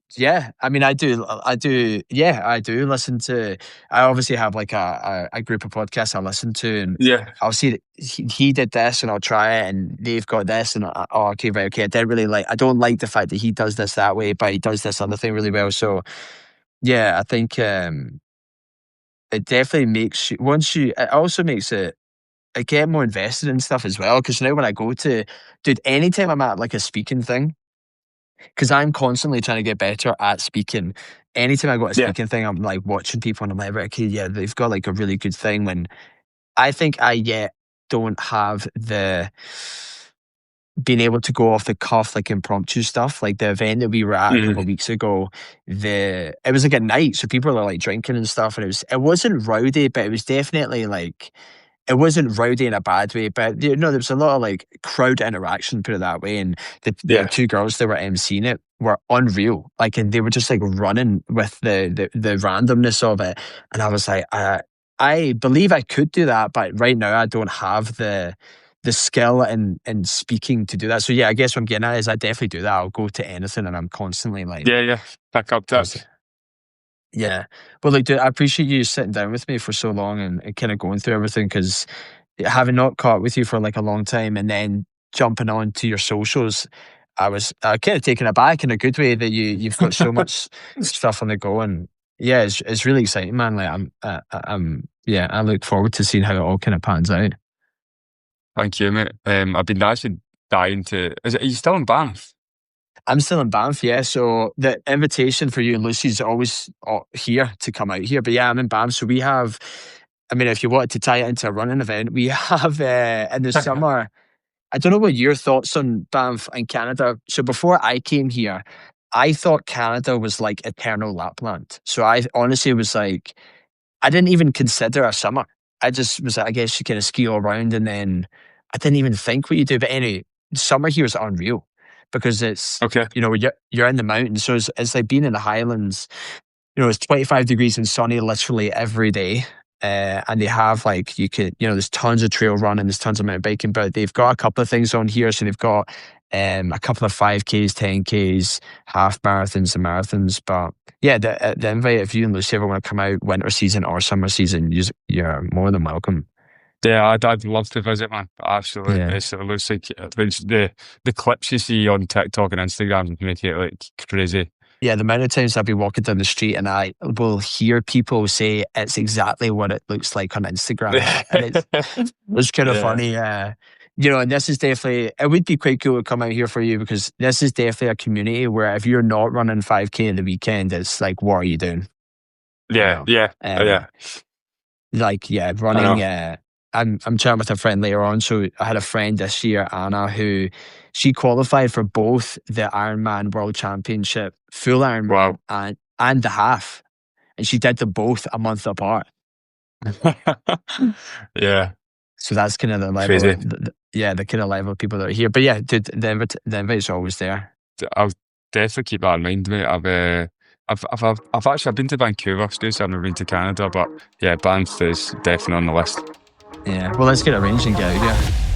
ideas. yeah. I mean, I do. Yeah, I do listen to. I obviously have like a group of podcasts I listen to, and Yeah, I'll see that he did this, and I'll try it, and they've got this, and oh, okay, right, okay. I didn't really like. I don't like the fact that he does this that way, but he does this other thing really well. So yeah, I think it definitely makes you. Once you, it also makes it. I get more invested in stuff as well because now when I go to, dude, anytime I'm at like a speaking thing, because I'm constantly trying to get better at speaking. Anytime I go to a yeah. speaking thing, I'm like watching people and I'm like, right, okay, yeah, they've got like a really good thing. When I think I yet don't have the being able to go off the cuff, like impromptu stuff. Like the event that we were at a couple hmm of weeks ago, it was like at night, so people were like drinking and stuff, and it wasn't rowdy, but it was definitely like it wasn't rowdy in a bad way, but there was a lot of like crowd interaction, put it that way. And the Yeah, two girls that were emceeing it were unreal. Like, and they were just like running with the randomness of it. And I was like, I believe I could do that, but right now I don't have the skill and speaking to do that. So yeah, I guess what I'm getting at is I definitely do that. I'll go to anything and I'm constantly like, yeah, yeah. Pick up tips. yeah. But like, dude, I appreciate you sitting down with me for so long and kind of going through everything because having not caught up with you for like a long time and then jumping on to your socials, I was kind of taken aback in a good way that you've got so much stuff on the go. And yeah, it's really exciting, man. Like yeah, I look forward to seeing how it all kind of pans out. Thank you, mate. I've been actually dying to. Are you still in Banff? I'm still in Banff, yeah. So the invitation for you and Lucy's always here to come out here. But yeah, I'm in Banff. So we have, I mean, if you wanted to tie it into a running event, we have in the summer. I don't know what your thoughts on Banff and Canada. So before I came here, I thought Canada was like eternal Lapland. So I honestly was like, I didn't even consider a summer. I just was like, I guess you kind of ski all around and then I didn't even think what you do. But anyway, summer here is unreal because it's, Okay. you're in the mountains. So it's like being in the Highlands, it's 25 degrees and sunny literally every day. And they have like, you could, there's tons of trail running, there's tons of mountain biking, but they've got a couple of things on here. So they've got a couple of 5Ks, 10Ks, half marathons and marathons. But yeah, the invite, if you and Lucy ever want to come out winter season or summer season, you're more than welcome. Yeah, I'd love to visit, man. Absolutely. Yeah. It looks like the clips you see on TikTok and Instagram make it like crazy. Yeah, the amount of times I'll be walking down the street and I will hear people say it's exactly what it looks like on Instagram. And it's kind of Yeah. funny. And this is definitely, it would be quite cool to come out here for you because this is definitely a community where if you're not running 5K in the weekend, it's like, what are you doing? You Yeah, know, yeah, uh, yeah. like, yeah, I know. running. I'm chatting with a friend later on. So I had a friend this year, Anna, who she qualified for both the Ironman World Championship, full Ironman, Wow. and the half. And she did them both a month apart. Yeah, So that's kind of the level crazy. of, yeah, the kind of level of people that are here. But yeah, dude, the invite's always there. I'll definitely keep that in mind, mate. I've actually I've been to Vancouver, Stace. I've never been to Canada, but yeah, Banff is definitely on the list. Yeah. Well, let's get arranged and get out here.